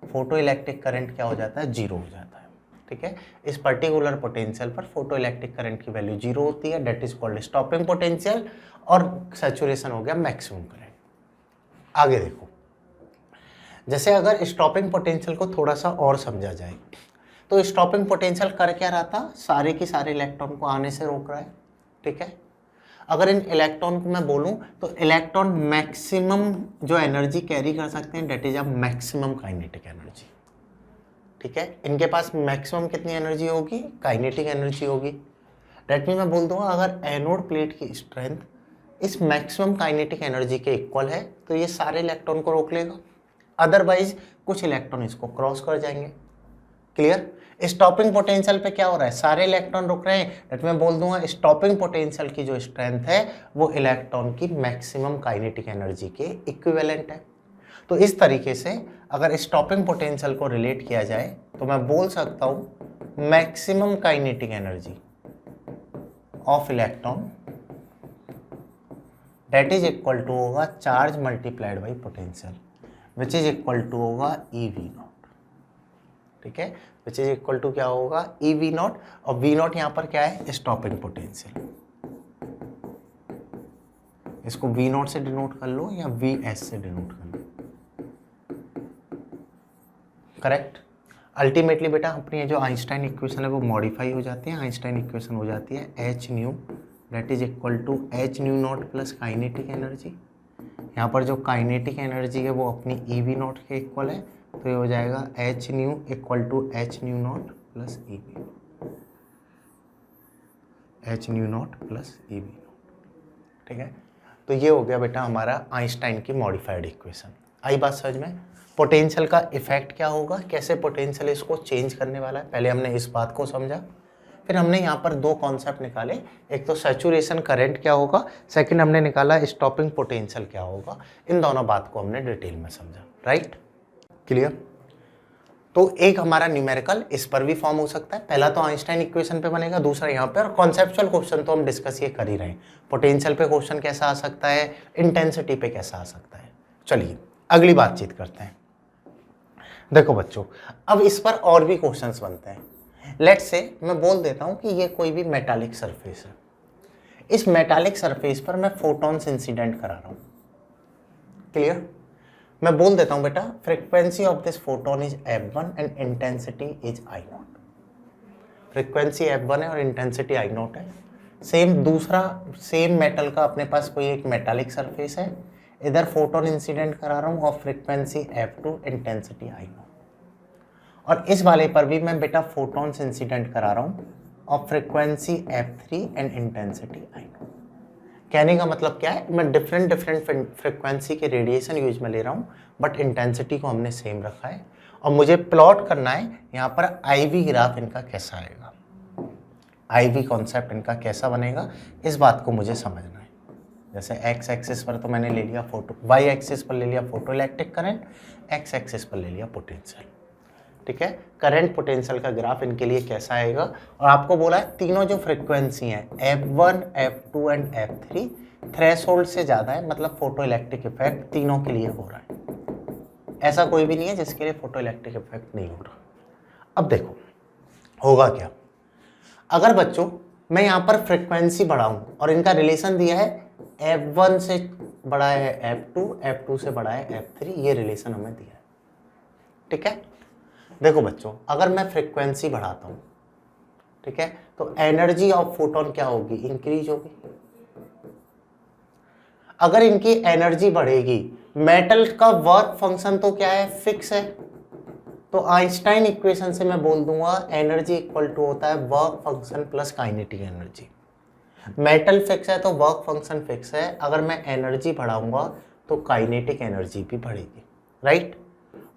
Photo electric current क्या हो जाता है, जीरो हो जाता है। ठीक है, इस पर्टिकुलर पोटेंशियल पर फोटो इलेक्ट्रिक करंट की वैल्यू जीरो होती है, that is called stopping potential. और सैचुरेशन हो गया मैक्सिमम करंट। आगे देखो, जैसे अगर स्टॉपिंग पोटेंशियल को थोड़ा सा और समझा जाए तो स्टॉपिंग पोटेंशियल कर क्या रहा था, सारे की सारे इलेक्ट्रॉन को आने से रोक रहा है। ठीक है, अगर इन इलेक्ट्रॉन को मैं बोलूं तो इलेक्ट्रॉन मैक्सिमम जो एनर्जी कैरी कर सकते हैं that is a maximum kinetic energy. ठीक है, इनके पास मैक्सिमम कितनी एनर्जी होगी, काइनेटिक एनर्जी होगी। दैट मीन मैं बोल दूंगा अगर एनोड प्लेट की स्ट्रेंथ इस मैक्सिमम काइनेटिक एनर्जी के इक्वल है तो ये सारे इलेक्ट्रॉन को रोक लेगा, अदरवाइज कुछ इलेक्ट्रॉन इसको क्रॉस कर जाएंगे। क्लियर, स्टॉपिंग पोटेंशियल पे क्या हो रहा है, सारे इलेक्ट्रॉन रुक रहे हैं, दैट मैं बोल दूंगा स्टॉपिंग पोटेंशियल की जो स्ट्रेंथ है वो इलेक्ट्रॉन की मैक्सिमम काइनेटिक एनर्जी के इक्विवेलेंट है। तो इस तरीके से अगर स्टॉपिंग पोटेंशियल को रिलेट किया जाए तो मैं बोल सकता हूं maximum kinetic energy of electron that is equal to होगा charge multiplied by potential which is equal to होगा EV नॉट। ठीक है, विच इज इक्वल टू क्या होगा, EV नॉट। और V नॉट यहां पर क्या है, स्टॉपिंग पोटेंशियल। इसको V नॉट से डिनोट कर लो या VS से डिनोट कर लो। करेक्ट। अल्टीमेटली बेटा अपनी जो आइंस्टाइन इक्वेशन है वो मॉडिफाई हो जाती है। आइंस्टाइन इक्वेशन हो जाती है H nu that is equal to H nu not plus kinetic energy. यहाँ पर जो काइनेटिक एनर्जी है वो अपनी EV नॉट के इक्वल है, तो ये हो जाएगा H nu equal to H nu not plus EV, H nu not plus EV not. ठीक है, तो ये हो गया बेटा हमारा आइंस्टाइन की मॉडिफाइड इक्वेशन। आई बात समझ में। पोटेंशियल का इफेक्ट क्या होगा, कैसे पोटेंशियल इसको चेंज करने वाला है, पहले हमने इस बात को समझा। फिर हमने यहाँ पर दो कॉन्सेप्ट निकाले, एक तो सैचुरेशन करंट क्या होगा, सेकंड हमने निकाला स्टॉपिंग पोटेंशियल क्या होगा। इन दोनों बात को हमने डिटेल में समझा। Right, clear. तो एक हमारा न्यूमेरिकल इस पर भी फॉर्म हो सकता है, पहला तो आइंस्टाइन इक्वेशन पे बनेगा, दूसरा यहाँ पे। और कॉन्सेप्चुअल क्वेश्चन तो हम डिस्कस ये कर ही रहे हैं, पोटेंशियल पे क्वेश्चन कैसा आ सकता है, इंटेंसिटी पे कैसा आ सकता है। चलिए अगली बातचीत करते हैं। देखो बच्चों, अब इस पर और भी क्वेश्चंस बनते हैं। लेट्स से मैं बोल देता हूं कि ये कोई भी मेटालिक सरफेस है, इस मेटालिक सरफेस पर मैं फोटॉन्स इंसिडेंट करा रहा हूं। क्लियर, मैं बोल देता हूं बेटा frequency of this photon is F1 and intensity is I0। Frequency F1 है और इंटेंसिटी I0 है। सेम दूसरा सेम मेटल का अपने पास कोई एक मेटालिक सरफेस है, इधर फोटोन इंसिडेंट करा रहा हूँ और फ्रीक्वेंसी F2 इंटेंसिटी I0। और इस वाले पर भी मैं बेटा फोटॉन्स इंसिडेंट करा रहा हूँ और frequency F3 and intensity I0। कहने का मतलब क्या है, मैं डिफरेंट फ्रीक्वेंसी के रेडिएशन यूज में ले रहा हूँ बट इंटेंसिटी को हमने सेम रखा है। और मुझे प्लॉट करना है यहाँ पर IV ग्राफ इनका कैसा आएगा, IV कॉन्सेप्ट इनका कैसा बनेगा, इस बात को मुझे समझना है। जैसे x एक्सिस पर तो मैंने ले लिया फोटो, y एक्सिस पर ले लिया photo electric current, x axis पर ले लिया पोटेंशियल। ठीक है, करंट पोटेंशियल का ग्राफ इनके लिए कैसा आएगा। और आपको बोला है तीनों जो फ्रीक्वेंसी हैं F1, F2 and F3 threshold से ज़्यादा है, मतलब फोटो इलेक्ट्रिक इफेक्ट तीनों के लिए हो रहा है। ऐसा कोई भी नहीं है जिसके लिए फोटो इलेक्ट्रिक इफेक्ट नहीं हो रहा। अब देखो होगा क्या, अगर बच्चों मैं यहाँ पर फ्रीक्वेंसी बढ़ाऊँ और इनका रिलेशन दिया है F1 से बड़ा है F2, F2 से बड़ा है F3, ये रिलेशन हमें दिया है। ठीक है, देखो बच्चों अगर मैं फ्रीक्वेंसी बढ़ाता हूँ, ठीक है, तो एनर्जी ऑफ फोटोन क्या होगी, इंक्रीज होगी। अगर इनकी एनर्जी बढ़ेगी, मेटल का वर्क फंक्शन तो क्या है, फिक्स है, तो आइंस्टाइन इक्वेशन से मैं बोल दूंगा एनर्जी इक्वल टू होता है work function plus kinetic energy. Metal fix है तो वर्क फंक्शन फिक्स है, अगर मैं एनर्जी बढ़ाऊंगा तो काइनेटिक एनर्जी भी बढ़ेगी, राइट।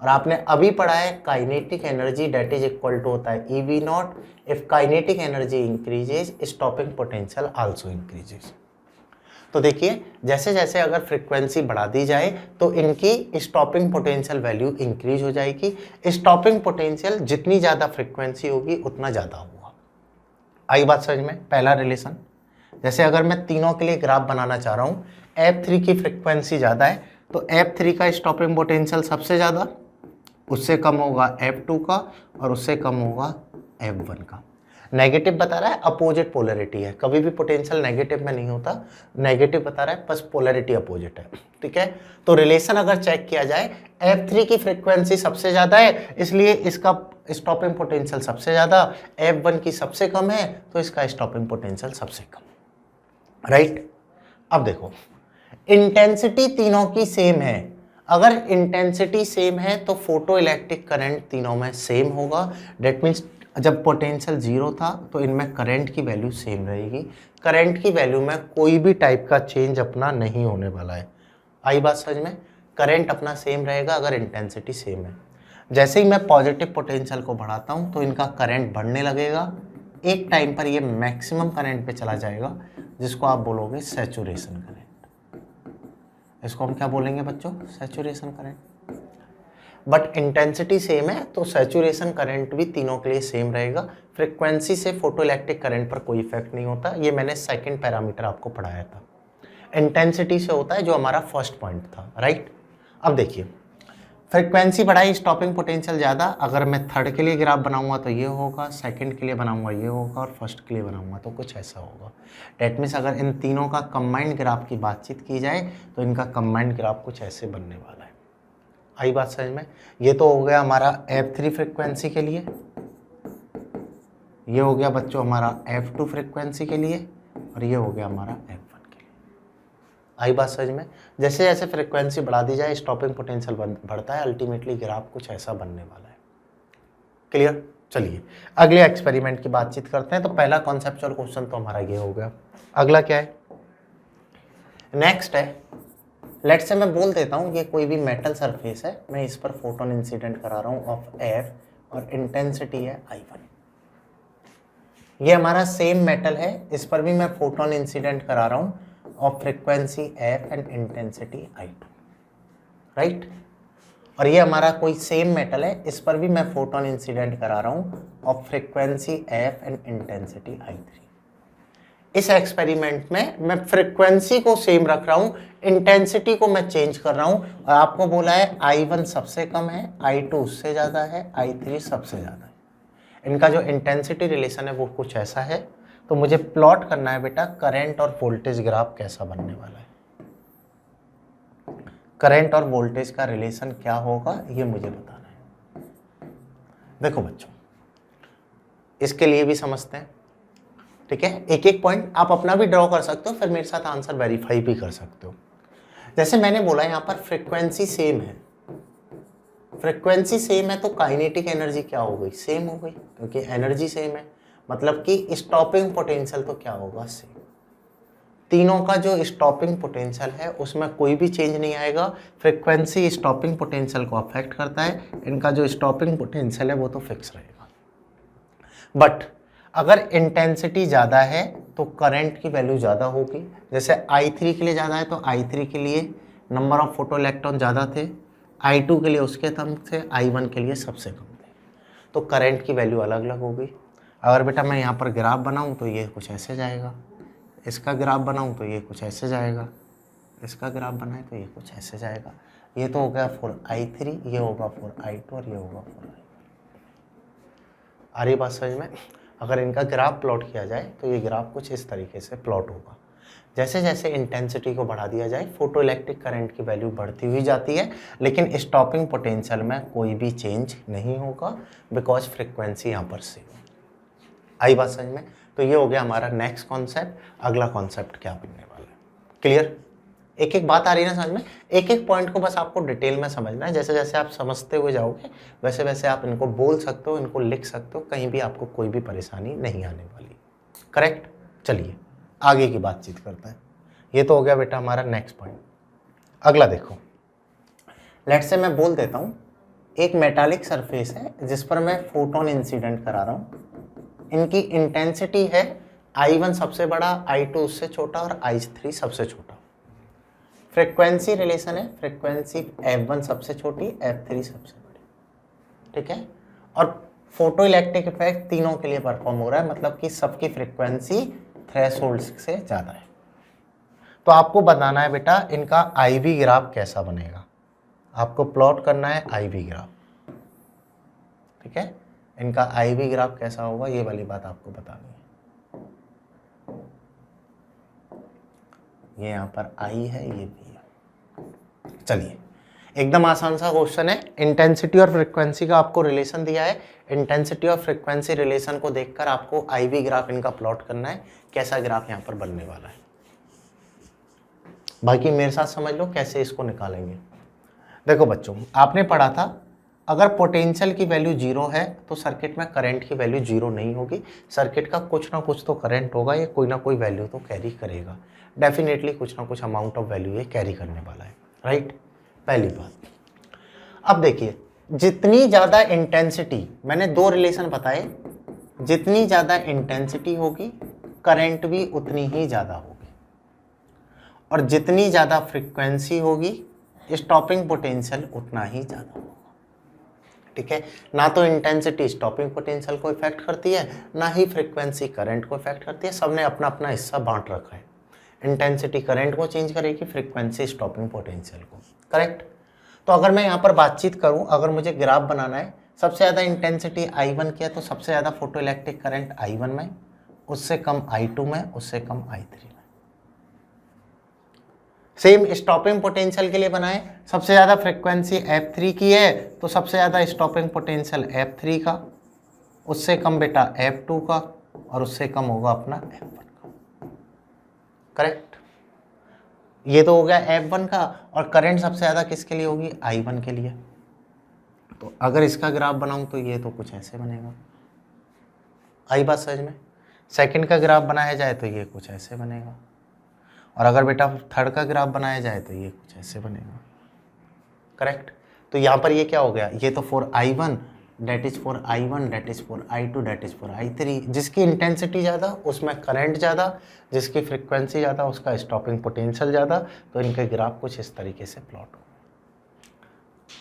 और आपने अभी पढ़ा है kinetic energy that is equal to होता है EV nought, if kinetic energy increases stopping potential also increases. तो देखिए जैसे जैसे अगर फ्रीक्वेंसी बढ़ा दी जाए तो इनकी स्टॉपिंग पोटेंशियल वैल्यू इंक्रीज हो जाएगी। स्टॉपिंग पोटेंशियल जितनी ज़्यादा फ्रीक्वेंसी होगी उतना ज़्यादा होगा। आई बात समझ में। पहला रिलेशन, जैसे अगर मैं तीनों के लिए ग्राफ बनाना चाह रहा हूँ, F3 की फ्रीक्वेंसी ज़्यादा है तो F3 का स्टॉपिंग पोटेंशियल सबसे ज़्यादा, उससे कम होगा F2 का और उससे कम होगा F1 का। नेगेटिव बता रहा है, अपोजिट पोलैरिटी है, कभी भी पोटेंशियल नेगेटिव में नहीं होता, नेगेटिव बता रहा है, बस पोलैरिटी अपोजिट है, ठीक है। तो रिलेशन अगर चेक किया जाए, F3 की फ्रीक्वेंसी सबसे ज़्यादा है इसलिए इसका स्टॉपिंग पोटेंशियल सबसे ज़्यादा, F1 की सबसे कम है तो इसका स्टॉपिंग पोटेंशियल सबसे कम, राइट। अब देखो इंटेंसिटी तीनों की सेम है, अगर इंटेंसिटी सेम है तो फोटो इलेक्ट्रिक करंट तीनों में सेम होगा। डेट मीन्स जब पोटेंशियल जीरो था तो इनमें करंट की वैल्यू सेम रहेगी, करंट की वैल्यू में कोई भी टाइप का चेंज अपना नहीं होने वाला है। आई बात समझ में, करंट अपना सेम रहेगा अगर इंटेंसिटी सेम है। जैसे ही मैं पॉजिटिव पोटेंशियल को बढ़ाता हूँ तो इनका करंट बढ़ने लगेगा, एक टाइम पर ये मैक्सिमम करंट पे चला जाएगा जिसको आप बोलोगे सैचुरेशन करंट। इसको हम क्या बोलेंगे बच्चों, saturation current. But intensity same है तो सैचुरेशन करंट भी तीनों के लिए सेम रहेगा। फ्रीक्वेंसी से फोटोइलेक्ट्रिक करंट पर कोई इफेक्ट नहीं होता, ये मैंने सेकंड पैरामीटर आपको पढ़ाया था। इंटेंसिटी से होता है जो हमारा फर्स्ट पॉइंट था, राइट। अब देखिए फ्रीक्वेंसी बढ़ाई, स्टॉपिंग पोटेंशियल ज़्यादा, अगर मैं थर्ड के लिए ग्राफ बनाऊंगा तो ये होगा, सेकंड के लिए बनाऊंगा ये होगा और फर्स्ट के लिए बनाऊंगा तो कुछ ऐसा होगा। डेट मीन्स अगर इन तीनों का कंबाइंड ग्राफ की बातचीत की जाए तो इनका कंबाइंड ग्राफ कुछ ऐसे बनने वाला है। आई बात समझ में। ये तो हो गया हमारा F3 फ्रीक्वेंसी के लिए, ये हो गया बच्चों हमारा F2 फ्रीक्वेंसी के लिए और ये हो गया हमारा F1 के लिए। आई बात समझ में। जैसे जैसे फ्रीक्वेंसी बढ़ा दी जाए स्टॉपिंग पोटेंशियल बढ़ता है, अल्टीमेटली ग्राफ कुछ ऐसा बनने वाला है। क्लियर। चलिए अगले एक्सपेरिमेंट की बातचीत करते हैं। तो पहला कॉन्सेप्चुअल क्वेश्चन तो हमारा ये हो गया। अगला क्या है, नेक्स्ट है, लेट्स से मैं बोल देता हूँ ये कोई भी मेटल सरफेस है, मैं इस पर फोटोन इंसिडेंट करा रहा हूँ ऑफ F और इंटेंसिटी है I1। ये हमारा सेम मेटल है, इस पर भी मैं फोटोन इंसिडेंट करा रहा हूँ of frequency F and intensity I2, right. और ये हमारा कोई सेम मेटल है, इस पर भी मैं फोटोन इंसिडेंट करा रहा हूँ of frequency F and intensity I3। इस एक्सपेरिमेंट में मैं फ्रीक्वेंसी को सेम रख रहा हूँ, इंटेंसिटी को मैं चेंज कर रहा हूँ और आपको बोला है I1 सबसे कम है, I2 उससे ज़्यादा है, I3 सबसे ज़्यादा है। इनका जो इंटेंसिटी रिलेशन है वो कुछ ऐसा है। तो मुझे प्लॉट करना है बेटा करंट और वोल्टेज ग्राफ कैसा बनने वाला है, करंट और वोल्टेज का रिलेशन क्या होगा ये मुझे बताना है। देखो बच्चों इसके लिए भी समझते हैं, ठीक है। एक एक पॉइंट आप अपना भी ड्रॉ कर सकते हो, फिर मेरे साथ आंसर वेरीफाई भी कर सकते हो। जैसे मैंने बोला यहाँ पर फ्रीक्वेंसी सेम है, फ्रीक्वेंसी सेम है तो काइनेटिक एनर्जी क्या हो गई, सेम हो गई, क्योंकि एनर्जी सेम है, मतलब कि स्टॉपिंग पोटेंशियल तो क्या होगा, सेम। तीनों का जो स्टॉपिंग पोटेंशियल है उसमें कोई भी चेंज नहीं आएगा। फ्रीक्वेंसी स्टॉपिंग पोटेंशियल को अफेक्ट करता है, इनका जो स्टॉपिंग पोटेंशियल है वो तो फिक्स रहेगा। बट अगर इंटेंसिटी ज़्यादा है तो करंट की वैल्यू ज़्यादा होगी। जैसे I3 के लिए ज़्यादा है तो I3 के लिए नंबर ऑफ फोटो इलेक्ट्रॉन ज़्यादा थे, I2 के लिए उसके कम थे, I1 के लिए सबसे कम थे, तो करंट की वैल्यू अलग अलग होगी। अगर बेटा मैं यहाँ पर ग्राफ बनाऊँ तो ये कुछ ऐसे जाएगा, इसका ग्राफ बनाऊँ तो ये कुछ ऐसे जाएगा, इसका ग्राफ बनाए तो ये कुछ ऐसे जाएगा। ये तो हो गया फॉर I3, ये होगा फॉर I2 और ये होगा फॉर I1। आ रही बात समझ में। अगर इनका ग्राफ प्लॉट किया जाए तो ये ग्राफ कुछ इस तरीके से प्लॉट होगा। जैसे जैसे इंटेंसिटी को बढ़ा दिया जाए फोटो इलेक्ट्रिक करंट की वैल्यू बढ़ती हुई जाती है, लेकिन स्टॉपिंग पोटेंशियल में कोई भी चेंज नहीं होगा बिकॉज फ्रीक्वेंसी यहाँ पर सेम। आई बात समझ में। तो ये हो गया हमारा नेक्स्ट कॉन्सेप्ट। अगला कॉन्सेप्ट क्या बनने वाला है, क्लियर। एक एक बात आ रही है ना समझ में, एक एक पॉइंट को बस आपको डिटेल में समझना है। जैसे जैसे आप समझते हुए जाओगे वैसे वैसे आप इनको बोल सकते हो, इनको लिख सकते हो, कहीं भी आपको कोई भी परेशानी नहीं आने वाली, करेक्ट। चलिए आगे की बातचीत करते हैं। ये तो हो गया बेटा हमारा नेक्स्ट पॉइंट। अगला देखो, लेट्स से मैं बोल देता हूँ एक मेटालिक सरफेस है जिस पर मैं फोटोन इंसिडेंट करा रहा हूँ। इनकी इंटेंसिटी है I1 सबसे बड़ा, I2 उससे छोटा और I3 सबसे छोटा। फ्रीक्वेंसी रिलेशन है, फ्रीक्वेंसी F1 सबसे छोटी, F3 सबसे बड़ी, ठीक है। और फोटो इलेक्ट्रिक इफेक्ट तीनों के लिए परफॉर्म हो रहा है, मतलब कि सबकी फ्रीक्वेंसी थ्रेशोल्ड से ज़्यादा है। तो आपको बताना है बेटा इनका IV ग्राफ कैसा बनेगा, आपको प्लॉट करना है IV ग्राफ, ठीक है। इनका IV ग्राफ कैसा होगा ये वाली बात आपको बतानी है। ये यहाँ पर I है, ये भी है। चलिए एकदम आसान सा क्वेश्चन है। इंटेंसिटी और फ्रीक्वेंसी का आपको रिलेशन दिया है। इंटेंसिटी और फ्रीक्वेंसी रिलेशन को देखकर आपको IV ग्राफ इनका प्लॉट करना है, कैसा ग्राफ यहाँ पर बनने वाला है। बाकी मेरे साथ समझ लो कैसे इसको निकालेंगे। देखो बच्चों, आपने पढ़ा था अगर पोटेंशियल की वैल्यू 0 है तो सर्किट में करंट की वैल्यू 0 नहीं होगी। सर्किट का कुछ ना कुछ तो करंट होगा, ये कोई ना कोई वैल्यू तो कैरी करेगा। डेफिनेटली कुछ ना कुछ अमाउंट ऑफ वैल्यू ये कैरी करने वाला है, राइट। पहली बात। अब देखिए, जितनी ज़्यादा इंटेंसिटी, मैंने दो रिलेशन बताए, जितनी ज़्यादा इंटेंसिटी होगी करंट भी उतनी ही ज़्यादा होगी, और जितनी ज़्यादा फ्रीक्वेंसी होगी स्टॉपिंग पोटेंशियल उतना ही ज़्यादा होगा, ठीक है। ना तो इंटेंसिटी स्टॉपिंग पोटेंशियल को इफेक्ट करती है, ना ही फ्रीक्वेंसी करंट को इफेक्ट करती है। सबने अपना अपना हिस्सा बांट रखा है। इंटेंसिटी करंट को चेंज करेगी, फ्रीक्वेंसी स्टॉपिंग पोटेंशियल को, करेक्ट। तो अगर मैं यहाँ पर बातचीत करूँ, अगर मुझे ग्राफ बनाना है, सबसे ज़्यादा इंटेंसिटी I1 की है तो सबसे ज़्यादा फोटो इलेक्ट्रिक करंट I1 में, उससे कम I2 में, उससे कम I3 में। सेम स्टॉपिंग पोटेंशियल के लिए बनाए, सबसे ज़्यादा फ्रीक्वेंसी F3 की है तो सबसे ज़्यादा स्टॉपिंग पोटेंशियल F3 का, उससे कम बेटा F2 का, और उससे कम होगा अपना F1 का, करेक्ट। ये तो हो गया F1 का। और करंट सबसे ज़्यादा किसके लिए होगी? I1 के लिए। तो अगर इसका ग्राफ बनाऊं तो ये तो कुछ ऐसे बनेगा, आई बात समझ में। सेकंड का ग्राफ बनाया जाए तो ये कुछ ऐसे बनेगा, और अगर बेटा थर्ड का ग्राफ बनाया जाए तो ये कुछ ऐसे बनेगा, करेक्ट। तो यहाँ पर ये क्या हो गया, ये तो for I1 that is for I1 that is for I2 that is for I3। जिसकी इंटेंसिटी ज़्यादा उसमें करंट ज़्यादा, जिसकी फ्रीक्वेंसी ज़्यादा उसका स्टॉपिंग पोटेंशियल ज़्यादा। तो इनके ग्राफ कुछ इस तरीके से प्लॉट हो।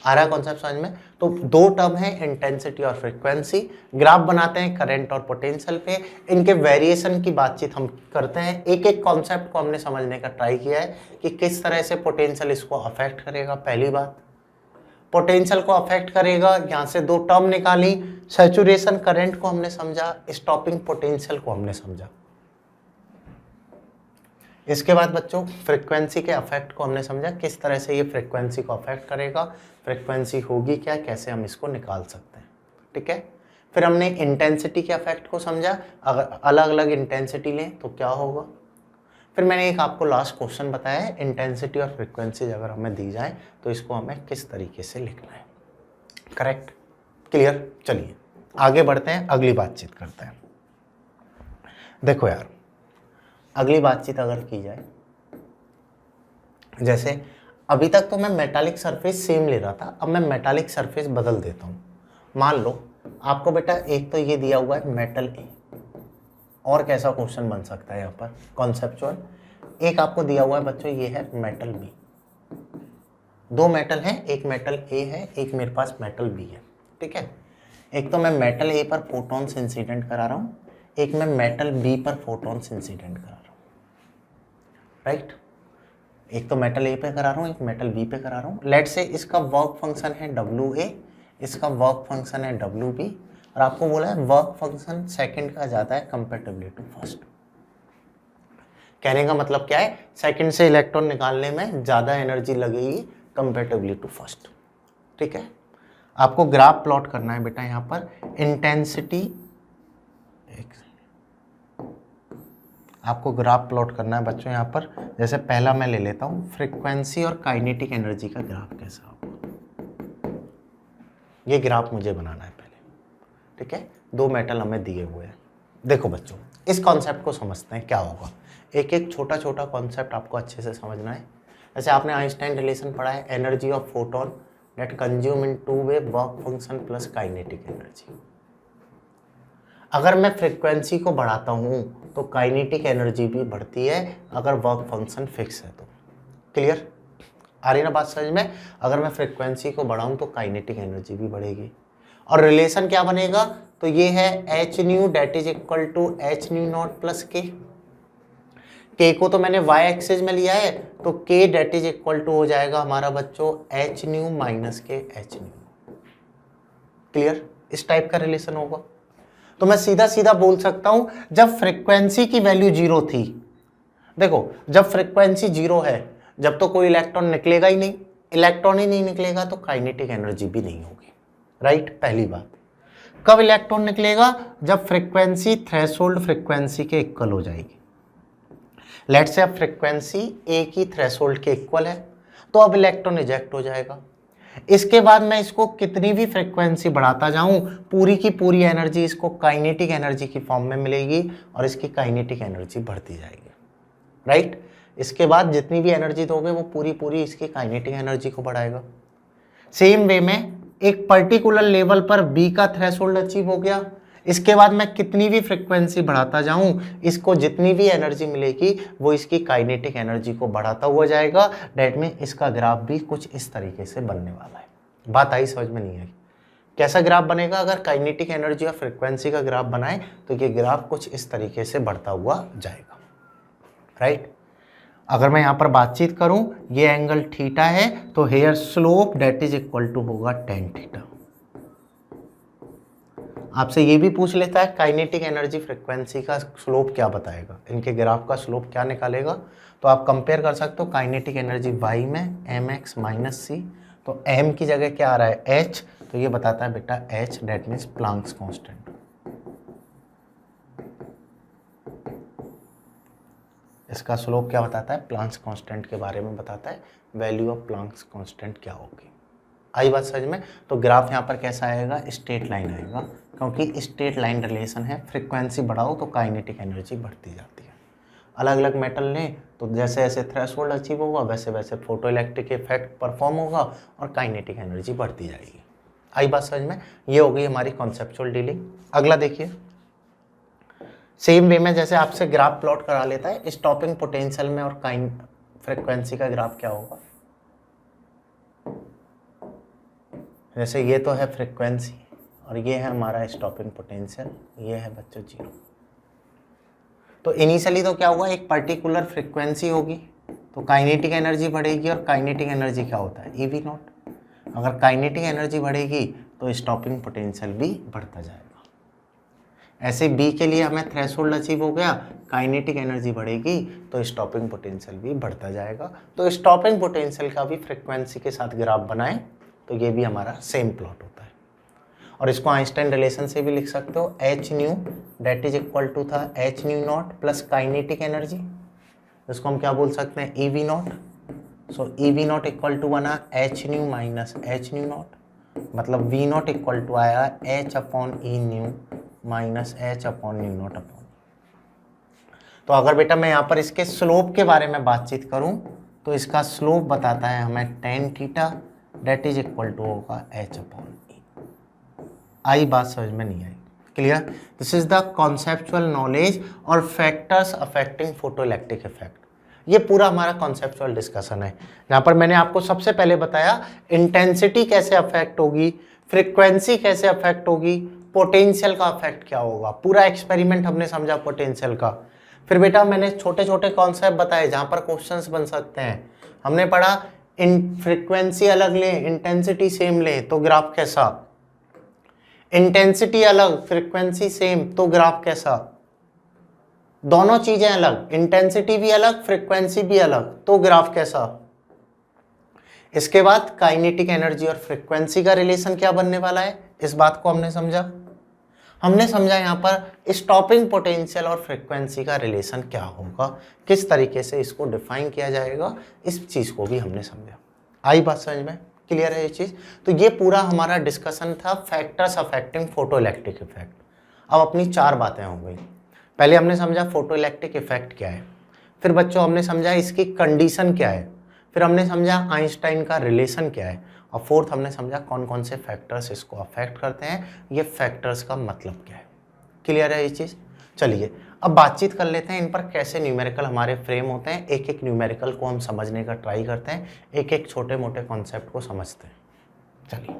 आ रहा कॉन्सेप्ट समझ में। तो दो टर्म है इंटेंसिटी और फ्रीक्वेंसी, ग्राफ बनाते हैं करंट और पोटेंशियल पे, इनके वेरिएशन की बातचीत हम करते हैं। एक एक कॉन्सेप्ट को हमने समझने का ट्राई किया है कि किस तरह से पोटेंशियल इसको अफेक्ट करेगा। पहली बात, पोटेंशियल को अफेक्ट करेगा, यहाँ से दो टर्म निकाली, सैचुरेशन करंट को हमने समझा, स्टॉपिंग पोटेंशियल को हमने समझा। इसके बाद बच्चों फ्रीक्वेंसी के अफेक्ट को हमने समझा, किस तरह से ये फ्रीक्वेंसी को अफेक्ट करेगा, फ्रीक्वेंसी होगी क्या, कैसे हम इसको निकाल सकते हैं, ठीक है। फिर हमने इंटेंसिटी के अफेक्ट को समझा, अगर अलग अलग इंटेंसिटी लें तो क्या होगा। फिर मैंने एक आपको लास्ट क्वेश्चन बताया है, इंटेंसिटी और फ्रीक्वेंसी अगर हमें दी जाए तो इसको हमें किस तरीके से लिखना है, करेक्ट, क्लियर। चलिए आगे बढ़ते हैं, अगली बातचीत करते हैं। देखो यार, अगली बातचीत अगर की जाए, जैसे अभी तक तो मैं मेटालिक सरफेस सेम ले रहा था, अब मैं मेटालिक सरफेस बदल देता हूँ। मान लो आपको बेटा एक तो ये दिया हुआ है मेटल ए, और कैसा क्वेश्चन बन सकता है यहाँ पर कॉन्सेप्चुअल। एक आपको दिया हुआ है बच्चों, ये है मेटल बी। दो मेटल हैं, एक मेटल ए है, एक मेरे पास मेटल बी है, ठीक है। एक तो मैं मेटल ए पर फोटॉन्स इंसिडेंट करा रहा हूँ, एक मैं मेटल बी पर फोटॉन्स इंसिडेंट करा रहा हूँ, राइट। एक तो मेटल ए पे करा रहा हूँ, एक मेटल बी पे करा रहा हूँ। लेट से इसका वर्क फंक्शन है WA, इसका वर्क फंक्शन है WB, और आपको बोला है वर्क फंक्शन सेकंड का ज़्यादा है कंपेरेटिवली टू फर्स्ट। कहने का मतलब क्या है, सेकंड से इलेक्ट्रॉन निकालने में ज़्यादा एनर्जी लगेगी कंपेरेटिवली टू फर्स्ट, ठीक है। आपको ग्राफ प्लॉट करना है बेटा यहाँ पर, इंटेंसिटी, आपको ग्राफ प्लॉट करना है बच्चों यहाँ पर। जैसे पहला मैं ले लेता हूँ, फ्रीक्वेंसी और काइनेटिक एनर्जी का ग्राफ कैसा होगा, ये ग्राफ मुझे बनाना है पहले, ठीक है। दो मेटल हमें दिए हुए हैं। देखो बच्चों, इस कॉन्सेप्ट को समझते हैं क्या होगा। एक एक छोटा छोटा कॉन्सेप्ट आपको अच्छे से समझना है। जैसे आपने आइंस्टाइन रिलेशन पढ़ा है, energy of photon that consume in two way work function plus kinetic energy. अगर मैं फ्रीक्वेंसी को बढ़ाता हूँ तो काइनेटिक एनर्जी भी बढ़ती है अगर वर्क फंक्शन फिक्स है तो। क्लियर आ रही ना बात समझ में? अगर मैं फ्रीक्वेंसी को बढ़ाऊँ तो काइनेटिक एनर्जी भी बढ़ेगी। और रिलेशन क्या बनेगा? तो ये है H nu that is equal to H nu not plus K. K को तो मैंने वाई एक्सिस में लिया है, तो के डेट इज इक्वल टू हो जाएगा हमारा बच्चों एच न्यू माइनस के एच न्यू। क्लियर? इस टाइप का रिलेशन होगा। तो मैं सीधा सीधा बोल सकता हूं जब फ्रीक्वेंसी की वैल्यू 0 थी, देखो जब फ्रीक्वेंसी 0 है, जब तो कोई इलेक्ट्रॉन निकलेगा ही नहीं, इलेक्ट्रॉन ही नहीं निकलेगा तो काइनेटिक एनर्जी भी नहीं होगी। राइट? पहली बात। कब इलेक्ट्रॉन निकलेगा? जब फ्रीक्वेंसी थ्रेशोल्ड फ्रीक्वेंसी के इक्वल हो जाएगी। लेट्स से अब फ्रीक्वेंसी ए की थ्रेशोल्ड के इक्वल है, तो अब इलेक्ट्रॉन इजेक्ट हो जाएगा। इसके बाद मैं इसको कितनी भी फ्रीक्वेंसी बढ़ाता जाऊं, पूरी की पूरी एनर्जी इसको काइनेटिक एनर्जी की फॉर्म में मिलेगी और इसकी काइनेटिक एनर्जी बढ़ती जाएगी। राइट? इसके बाद जितनी भी एनर्जी दोगे वो पूरी पूरी इसकी काइनेटिक एनर्जी को बढ़ाएगा। सेम वे में एक पर्टिकुलर लेवल पर बी का थ्रेशोल्ड अचीव हो गया, इसके बाद मैं कितनी भी फ्रीक्वेंसी बढ़ाता जाऊं, इसको जितनी भी एनर्जी मिलेगी वो इसकी काइनेटिक एनर्जी को बढ़ाता हुआ जाएगा। डेट में इसका ग्राफ भी कुछ इस तरीके से बनने वाला है। बात आई समझ में? नहीं आई? कैसा ग्राफ बनेगा? अगर काइनेटिक एनर्जी और फ्रीक्वेंसी का ग्राफ बनाए तो ये ग्राफ कुछ इस तरीके से बढ़ता हुआ जाएगा। राइट? अगर मैं यहाँ पर बातचीत करूं, ये एंगल थीटा है, तो here slope that is equal to होगा टेन थीटा। आपसे ये भी पूछ लेता है काइनेटिक एनर्जी फ्रीक्वेंसी का स्लोप क्या बताएगा, इनके ग्राफ का स्लोप क्या निकालेगा, तो आप कंपेयर कर सकते हो काइनेटिक एनर्जी y में एम एक्स माइनस सी, तो m की जगह क्या आ रहा है h, तो ये बताता है बेटा h that means Planck's constant. इसका स्लोप क्या बताता है? प्लांक्स कांस्टेंट के बारे में बताता है, वैल्यू ऑफ प्लांक्स कांस्टेंट क्या होगी। आई बात समझ में? तो ग्राफ यहाँ पर कैसा आएगा? स्ट्रेट लाइन आएगा, क्योंकि स्ट्रेट लाइन रिलेशन है, फ्रीक्वेंसी बढ़ाओ तो काइनेटिक एनर्जी बढ़ती जाती है। अलग अलग मेटल लें तो जैसे जैसे थ्रेशोल्ड अचीव होगा वैसे वैसे फोटो इलेक्ट्रिक इफेक्ट परफॉर्म होगा और काइनेटिक एनर्जी बढ़ती जाएगी। आई बात समझ में? ये हो गई हमारी कॉन्सेप्चुअल डीलिंग। अगला देखिए, सेम वे में जैसे आपसे ग्राफ प्लॉट करा लेता है, स्टॉपिंग पोटेंशियल में और फ्रीक्वेंसी का ग्राफ क्या होगा। जैसे ये तो है फ्रीक्वेंसी और ये है हमारा स्टॉपिंग पोटेंशियल, ये है बच्चों 0। तो इनिशियली तो क्या हुआ, एक पर्टिकुलर फ्रीक्वेंसी होगी तो काइनेटिक एनर्जी बढ़ेगी, और काइनेटिक एनर्जी क्या होता है? ई वी नॉट। अगर काइनेटिक एनर्जी बढ़ेगी तो स्टॉपिंग पोटेंशियल भी बढ़ता जाएगा। ऐसे बी के लिए हमें थ्रेशोल्ड अचीव हो गया, काइनेटिक एनर्जी बढ़ेगी तो स्टॉपिंग पोटेंशियल भी बढ़ता जाएगा। तो स्टॉपिंग पोटेंशियल का भी फ्रीक्वेंसी के साथ ग्राफ बनाएं तो ये भी हमारा सेम प्लॉट होता है। और इसको आइंस्टाइन रिलेशन से भी लिख सकते हो, h nu that is equal to था h nu not plus kinetic energy, इसको हम क्या बोल सकते हैं? E V naught. So e V not equal to बना h nu minus h nu naught, मतलब वी नॉट इक्वल टू आया h upon e nu minus h upon nu naught upon. तो अगर बेटा मैं यहाँ पर इसके स्लोप के बारे में बातचीत करूँ तो इसका स्लोप बताता है हमें tan theta that is equal to होगा एच अपॉन ई। आई बात समझ में? नहीं आई? Clear? This is the conceptual knowledge और factors affecting photo electric effect. ये पूरा हमारा कॉन्सेप्चुअल डिस्कशन है, जहाँ पर मैंने आपको सबसे पहले बताया इंटेंसिटी कैसे अफेक्ट होगी, फ्रीक्वेंसी कैसे अफेक्ट होगी, पोटेंशियल का अफेक्ट क्या होगा। पूरा एक्सपेरिमेंट हमने समझा पोटेंशियल का। फिर बेटा मैंने छोटे छोटे कॉन्सेप्ट बताए जहाँ पर क्वेश्चंस बन सकते हैं। हमने पढ़ा इन फ्रीक्वेंसी अलग ले, इंटेंसिटी सेम ले तो ग्राफ कैसा, इंटेंसिटी अलग फ्रीक्वेंसी सेम तो ग्राफ कैसा, दोनों चीजें अलग, इंटेंसिटी भी अलग फ्रीक्वेंसी भी अलग तो ग्राफ कैसा। इसके बाद काइनेटिक एनर्जी और फ्रीक्वेंसी का रिलेशन क्या बनने वाला है, इस बात को हमने समझा। हमने समझा यहाँ पर स्टॉपिंग पोटेंशियल और फ्रीक्वेंसी का रिलेशन क्या होगा, किस तरीके से इसको डिफाइन किया जाएगा, इस चीज को भी हमने समझा। आई बात समझ में? क्लियर है ये चीज? तो ये पूरा हमारा डिस्कशन था factors affecting photo electric effect. अब अपनी 4 बातें हो गई। पहले हमने समझा फोटो इलेक्ट्रिक इफेक्ट क्या है, फिर बच्चों हमने समझा इसकी कंडीशन क्या है, फिर हमने समझा आइंस्टाइन का रिलेशन क्या है, और फोर्थ हमने समझा कौन कौन से फैक्टर्स इसको अफेक्ट करते हैं, ये फैक्टर्स का मतलब क्या है। क्लियर है ये चीज़? चलिए अब बातचीत कर लेते हैं इन पर कैसे न्यूमेरिकल हमारे फ्रेम होते हैं। एक एक न्यूमेरिकल को हम समझने का ट्राई करते हैं, एक एक छोटे मोटे कॉन्सेप्ट को समझते हैं। चलिए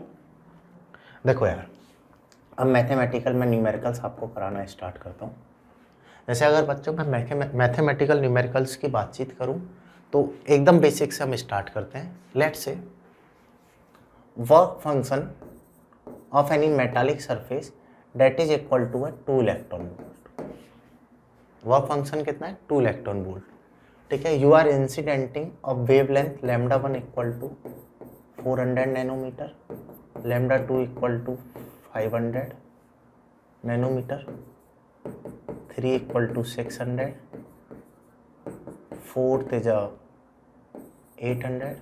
देखो यार, अब मैथमेटिकल में न्यूमेरिकल्स आपको कराना स्टार्ट करता हूँ। जैसे अगर बच्चों मैं मैथमेटिकल न्यूमेरिकल्स की बातचीत करूँ तो एकदम बेसिक से हम स्टार्ट करते हैं। Let's say work function of any metallic surface that is equal to 2 electron volt. Work function कितना है? 2 इलेक्ट्रॉन वोल्ट। ठीक है, you are incidenting of wavelength λ1 equal to 400 nanometre, λ2 equal to 500 nanometre, 3 equal to 600, 4th is 800,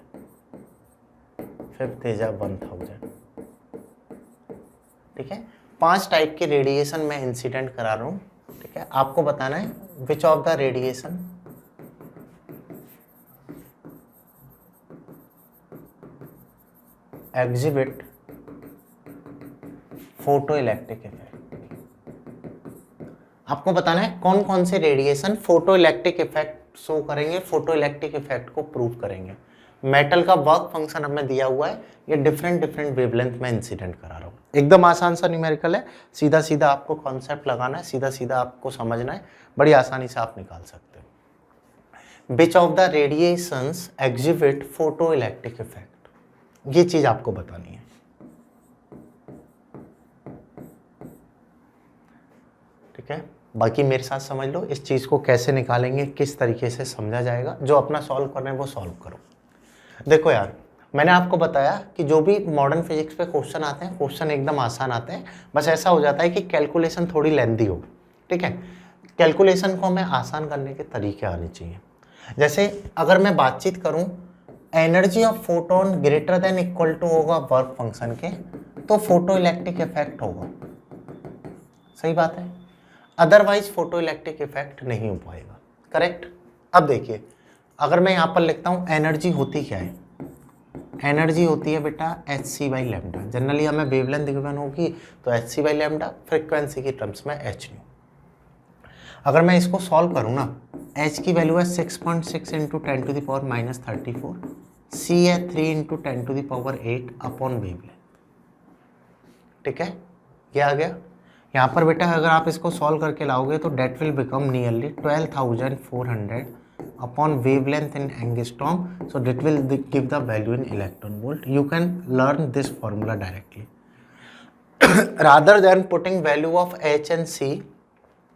5th is 1000। ठीक है, 5 type के radiation मैं incident करा रहा हूँ। ठीक है, आपको बताना है विच of the radiation exhibit photo electric effect. आपको बताना है कौन कौन से radiation photo electric effect show करेंगे, फोटो इलेक्ट्रिक इफेक्ट को प्रूव करेंगे। मेटल का वर्क फंक्शन हमें दिया हुआ है, ये डिफरेंट वेवलेंथ में इंसिडेंट करा रहा हूँ। एकदम आसान सा न्यूमेरिकल है, सीधा सीधा आपको कॉन्सेप्ट लगाना है, सीधा सीधा आपको समझना है, बड़ी आसानी से आप निकाल सकते हो। विच of the radiations exhibit photo electric effect, ये चीज आपको बतानी है। ठीक है, बाकी मेरे साथ समझ लो इस चीज को कैसे निकालेंगे, किस तरीके से समझा जाएगा। जो अपना सॉल्व करना है वो सॉल्व करो। देखो यार, मैंने आपको बताया कि जो भी मॉडर्न फिजिक्स पे क्वेश्चन आते हैं, क्वेश्चन एकदम आसान आते हैं, बस ऐसा हो जाता है कि कैलकुलेशन थोड़ी लेंथी हो। ठीक है, कैलकुलेशन को हमें आसान करने के तरीके आने चाहिए। जैसे अगर मैं बातचीत करूं energy of photon greater than equal to होगा वर्क फंक्शन के, तो फोटो इलेक्ट्रिक इफेक्ट होगा। सही बात है, अदरवाइज फोटो इलेक्ट्रिक इफेक्ट नहीं हो पाएगा। करेक्ट। अब देखिए, अगर मैं यहाँ पर लिखता हूँ एनर्जी होती क्या है, एनर्जी होती है बेटा hc/λ। जनरली हमें वेवलेंथ गिवन होगी तो hc/λ, फ्रीक्वेंसी की टर्म्स में h न्यू। अगर मैं इसको सॉल्व करूँ ना, h की वैल्यू है 6.6 इंटू 10⁻34, c है 3 इंटू 10⁸ अपॉन वेवलेंथ। ठीक है, ये आ गया। यहाँ पर बेटा अगर आप इसको सॉल्व करके लाओगे तो that will become nearly 12,400 upon wavelength in angstrom, so that will give the value in electron volt. You can learn this formula directly rather than putting value of h and c।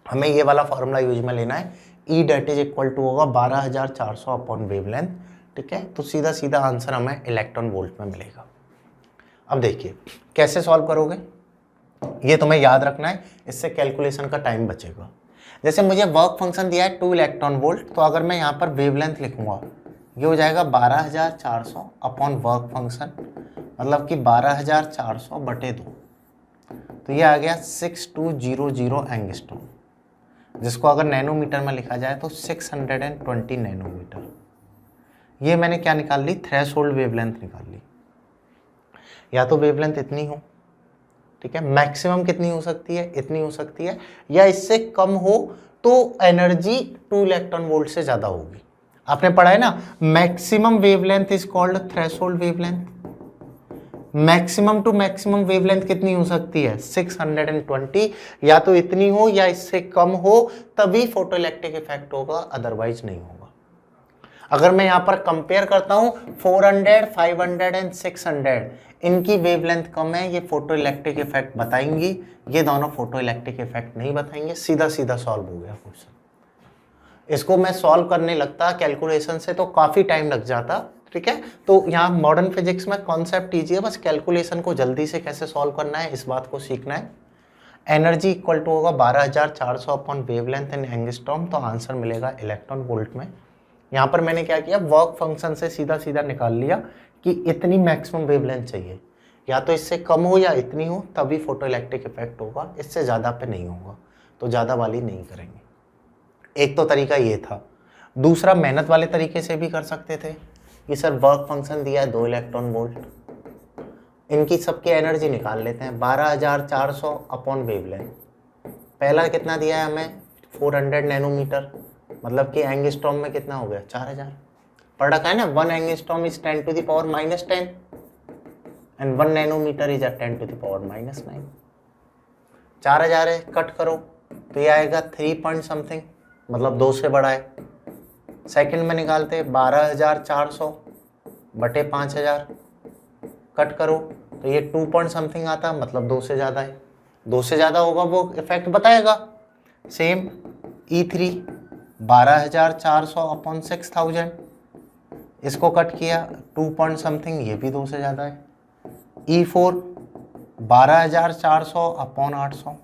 हमें ये वाला formula use में लेना है, E that is equal to होगा 12,400 upon wavelength. ठीक है, तो सीधा सीधा आंसर हमें इलेक्ट्रॉन वोल्ट में मिलेगा। अब देखिए कैसे सॉल्व करोगे, ये तुम्हें याद रखना है, इससे कैलकुलेशन का टाइम बचेगा। जैसे मुझे वर्क फंक्शन दिया है 2 इलेक्ट्रॉन वोल्ट, तो अगर मैं यहाँ पर वेवलेंथ लिखूंगा ये हो जाएगा 12,400 अपॉन वर्क फंक्शन, मतलब कि 12,400 बटे 2, तो ये आ गया 6200 एंगस्ट्रॉम, जिसको अगर नैनोमीटर में लिखा जाए तो 620 नैनोमीटर। ये मैंने क्या निकाल ली, थ्रेशोल्ड वेवलेंथ निकाल ली। या तो वेवलेंथ इतनी हो, ठीक है, मैक्सिमम कितनी हो सकती है, इतनी हो सकती है, या इससे कम हो तो एनर्जी 2 इलेक्ट्रॉन वोल्ट से ज्यादा होगी। आपने पढ़ा है ना, maximum wavelength is called threshold wavelength. Maximum to maximum wavelength कितनी हो सकती है, 620, या तो इतनी हो या इससे कम हो, तभी फोटो इलेक्ट्रिक इफेक्ट होगा, अदरवाइज नहीं होगा। अगर मैं यहाँ पर कंपेयर करता हूँ 400, 500 एंड 600, इनकी वेवलेंथ कम है, ये फोटो इलेक्ट्रिक इफेक्ट बताएंगी, ये दोनों फोटो इलेक्ट्रिक इफेक्ट नहीं बताएंगे। सीधा सीधा सॉल्व हो गया क्वेश्चन। इसको मैं सॉल्व करने लगता कैलकुलेशन से तो काफ़ी टाइम लग जाता। ठीक है, तो यहाँ मॉडर्न फिजिक्स में कॉन्सेप्ट ईजी है, बस कैलकुलेशन को जल्दी से कैसे सॉल्व करना है इस बात को सीखना है। एनर्जी इक्वल टू होगा 12,400 अपॉन वेवलेंथ इन एंगस्ट्रॉम, तो आंसर मिलेगा इलेक्ट्रॉन वोल्ट में। यहाँ पर मैंने क्या किया, वर्क फंक्शन से सीधा सीधा निकाल लिया कि इतनी मैक्सिमम वेवलेंथ चाहिए, या तो इससे कम हो या इतनी हो, तभी फोटो इलेक्ट्रिक इफेक्ट होगा, इससे ज़्यादा पे नहीं होगा, तो ज़्यादा वाली नहीं करेंगे। एक तो तरीका ये था। दूसरा मेहनत वाले तरीके से भी कर सकते थे कि सर वर्क फंक्शन दिया है 2 इलेक्ट्रॉन वोल्ट, इनकी सबकी एनर्जी निकाल लेते हैं 12400 अपॉन वेवलेंथ। पहला कितना दिया है हमें 400 नैनोमीटर, मतलब कि एंगस्ट्रॉम में कितना हो गया 4000। पढ़ रखा है ना 1 angstrom is 10 to the power -10 and 1 nanometre is 10 to the power -9। 4000 है, कट करो तो ये आएगा 3 पॉइंट समथिंग, मतलब 2 से बड़ा है। सेकंड में निकालते 12400 बटे 5000, कट करो तो ये 2 पॉइंट समथिंग आता, मतलब 2 से ज़्यादा है। 2 से ज़्यादा होगा वो इफेक्ट बताएगा। सेम E3 12400 अपॉन 6000, इसको कट किया 2 पॉइंट समथिंग, ये भी 2 से ज़्यादा है। E4 12400 अपॉन 800,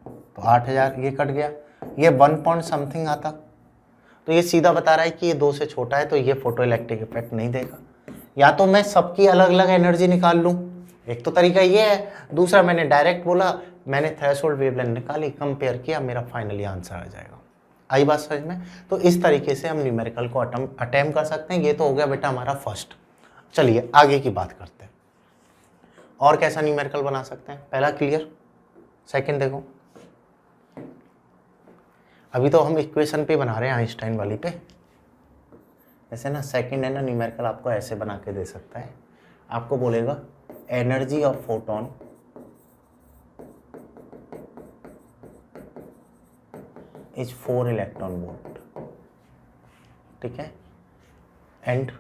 तो 8000, ये कट गया, ये 1 पॉइंट समथिंग आता। तो ये सीधा बता रहा है कि ये 2 से छोटा है, तो ये फोटो इलेक्ट्रिक इफेक्ट नहीं देगा। या तो मैं सबकी अलग अलग एनर्जी निकाल लूँ, एक तो तरीका ये है। दूसरा मैंने डायरेक्ट बोला, मैंने थ्रेशोल्ड वेवलेंथ निकाली, कंपेयर किया, मेरा फाइनली आंसर आ जाएगा। आई बात समझ में? तो इस तरीके से हम न्यूमेरिकल को अटेम्प्ट कर सकते हैं। ये तो हो गया बेटा हमारा फर्स्ट। चलिए आगे की बात करते हैं, और कैसा न्यूमेरिकल बना सकते हैं। पहला क्लियर, सेकंड देखो, अभी तो हम इक्वेशन पे बना रहे हैं आइंस्टाइन वाली पे। ऐसे ना सेकंड है ना न्यूमेरिकल आपको ऐसे बना के दे सकता है, आपको बोलेगा energy of photon is 4 electron volt, ठीक है, and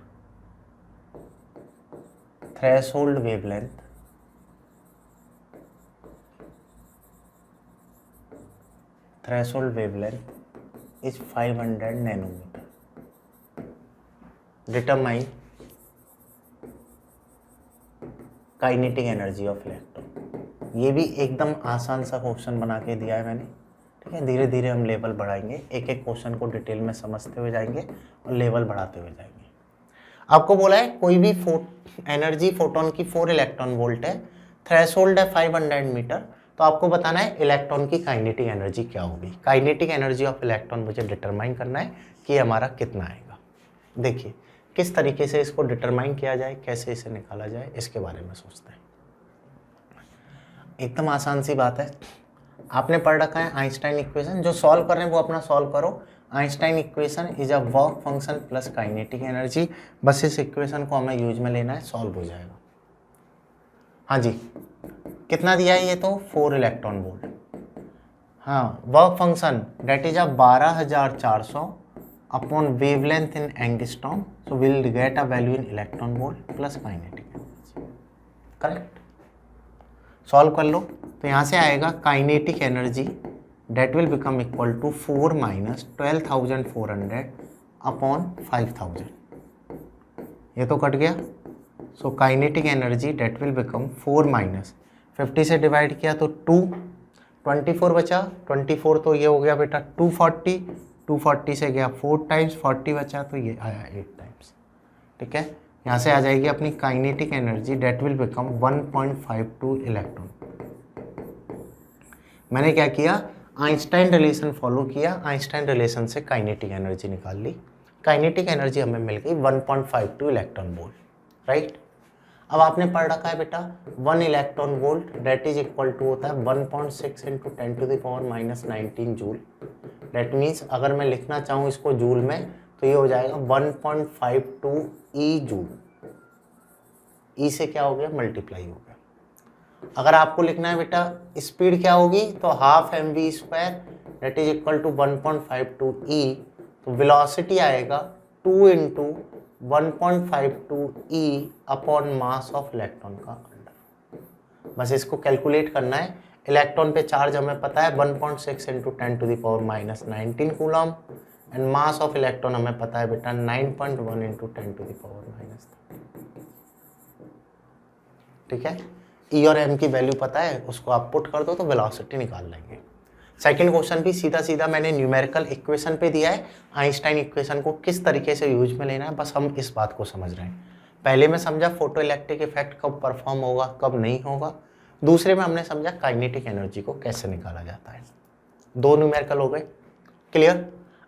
threshold wavelength is 500 nanometre. Determine kinetic energy of electron. ये भी एकदम आसान सा क्वेश्चन बना के दिया है मैंने, ठीक है। धीरे धीरे हम लेवल बढ़ाएंगे, एक एक क्वेश्चन को डिटेल में समझते हुए जाएंगे और लेवल बढ़ाते हुए जाएंगे। आपको बोला है कोई भी एनर्जी फोटोन की 4 इलेक्ट्रॉन वोल्ट है, थ्रेशोल्ड है 500 मीटर, तो आपको बताना है इलेक्ट्रॉन की काइनेटिक एनर्जी क्या होगी। काइनेटिक एनर्जी ऑफ इलेक्ट्रॉन मुझे डिटरमाइन करना है कि हमारा कितना आएगा। देखिए किस तरीके से इसको डिटरमाइन किया जाए, कैसे इसे निकाला जाए, इसके बारे में सोचते हैं। एकदम आसान सी बात है, आपने पढ़ रखा है आइंस्टाइन इक्वेशन, जो सॉल्व कर रहे हैं वो अपना सॉल्व करो। Einstein equation is a work function plus kinetic energy. बस इस इक्वेशन को हमें यूज में लेना है, सॉल्व हो जाएगा। हाँ जी, कितना दिया है ये तो 4 इलेक्ट्रॉन वोल्ट। हाँ, work function that is a 12400 upon wavelength in angstrom, so will get a value in electron volt plus kinetic energy. Correct, solve कर लो तो यहाँ से आएगा kinetic energy that will become equal to 4 minus 12,400 upon 5,000। ये तो cut गया, so kinetic energy that will become 4 minus 50 से डिवाइड किया तो 2, 24 बचा, 24 तो ये हो गया बेटा 240, 240 से गया 4 टाइम्स, 40 बचा तो ये आया 8 टाइम्स, ठीक है। यहाँ से आ जाएगी अपनी kinetic energy that will become 1.52 electron. मैंने क्या किया, आइंस्टाइन रिलेशन फॉलो किया, आइंस्टाइन रिलेशन से काइनेटिक एनर्जी निकाल ली। काइनेटिक एनर्जी हमें मिल गई 1.52 इलेक्ट्रॉन वोल्ट, राइट। अब आपने पढ़ रखा है बेटा 1 electron volt that is equal to होता है 1.6 into 10 to the power -19 joule. That means अगर मैं लिखना चाहूँ इसको जूल में तो ये हो जाएगा 1.52 ई जूल। ई से क्या हो गया, मल्टीप्लाई हो गया। अगर आपको लिखना है बेटा स्पीड क्या होगी तो half mv² that is equal to 1.52 E, तो वेलोसिटी आएगा 2 into 1.52 E upon mass of electron का अंडर। बस इसको कैलकुलेट करना है। इलेक्ट्रॉन पे चार्ज हमें पता है 1.6 into 10 to the power -19 coulomb, and mass of electron हमें पता है बेटा 9.1 इंटू 10 टू द पावर -30, ठीक है। ई और एम की वैल्यू पता है, उसको आप पुट कर दो तो वेलोसिटी निकाल लेंगे। सेकंड क्वेश्चन भी सीधा सीधा मैंने न्यूमेरिकल इक्वेशन पे दिया है, आइंस्टाइन इक्वेशन को किस तरीके से यूज में लेना है, बस हम इस बात को समझ रहे हैं। पहले में समझा फोटो इलेक्ट्रिक इफेक्ट कब परफॉर्म होगा कब नहीं होगा, दूसरे में हमने समझा काइनेटिक एनर्जी को कैसे निकाला जाता है। दो न्यूमेरिकल हो गए, क्लियर।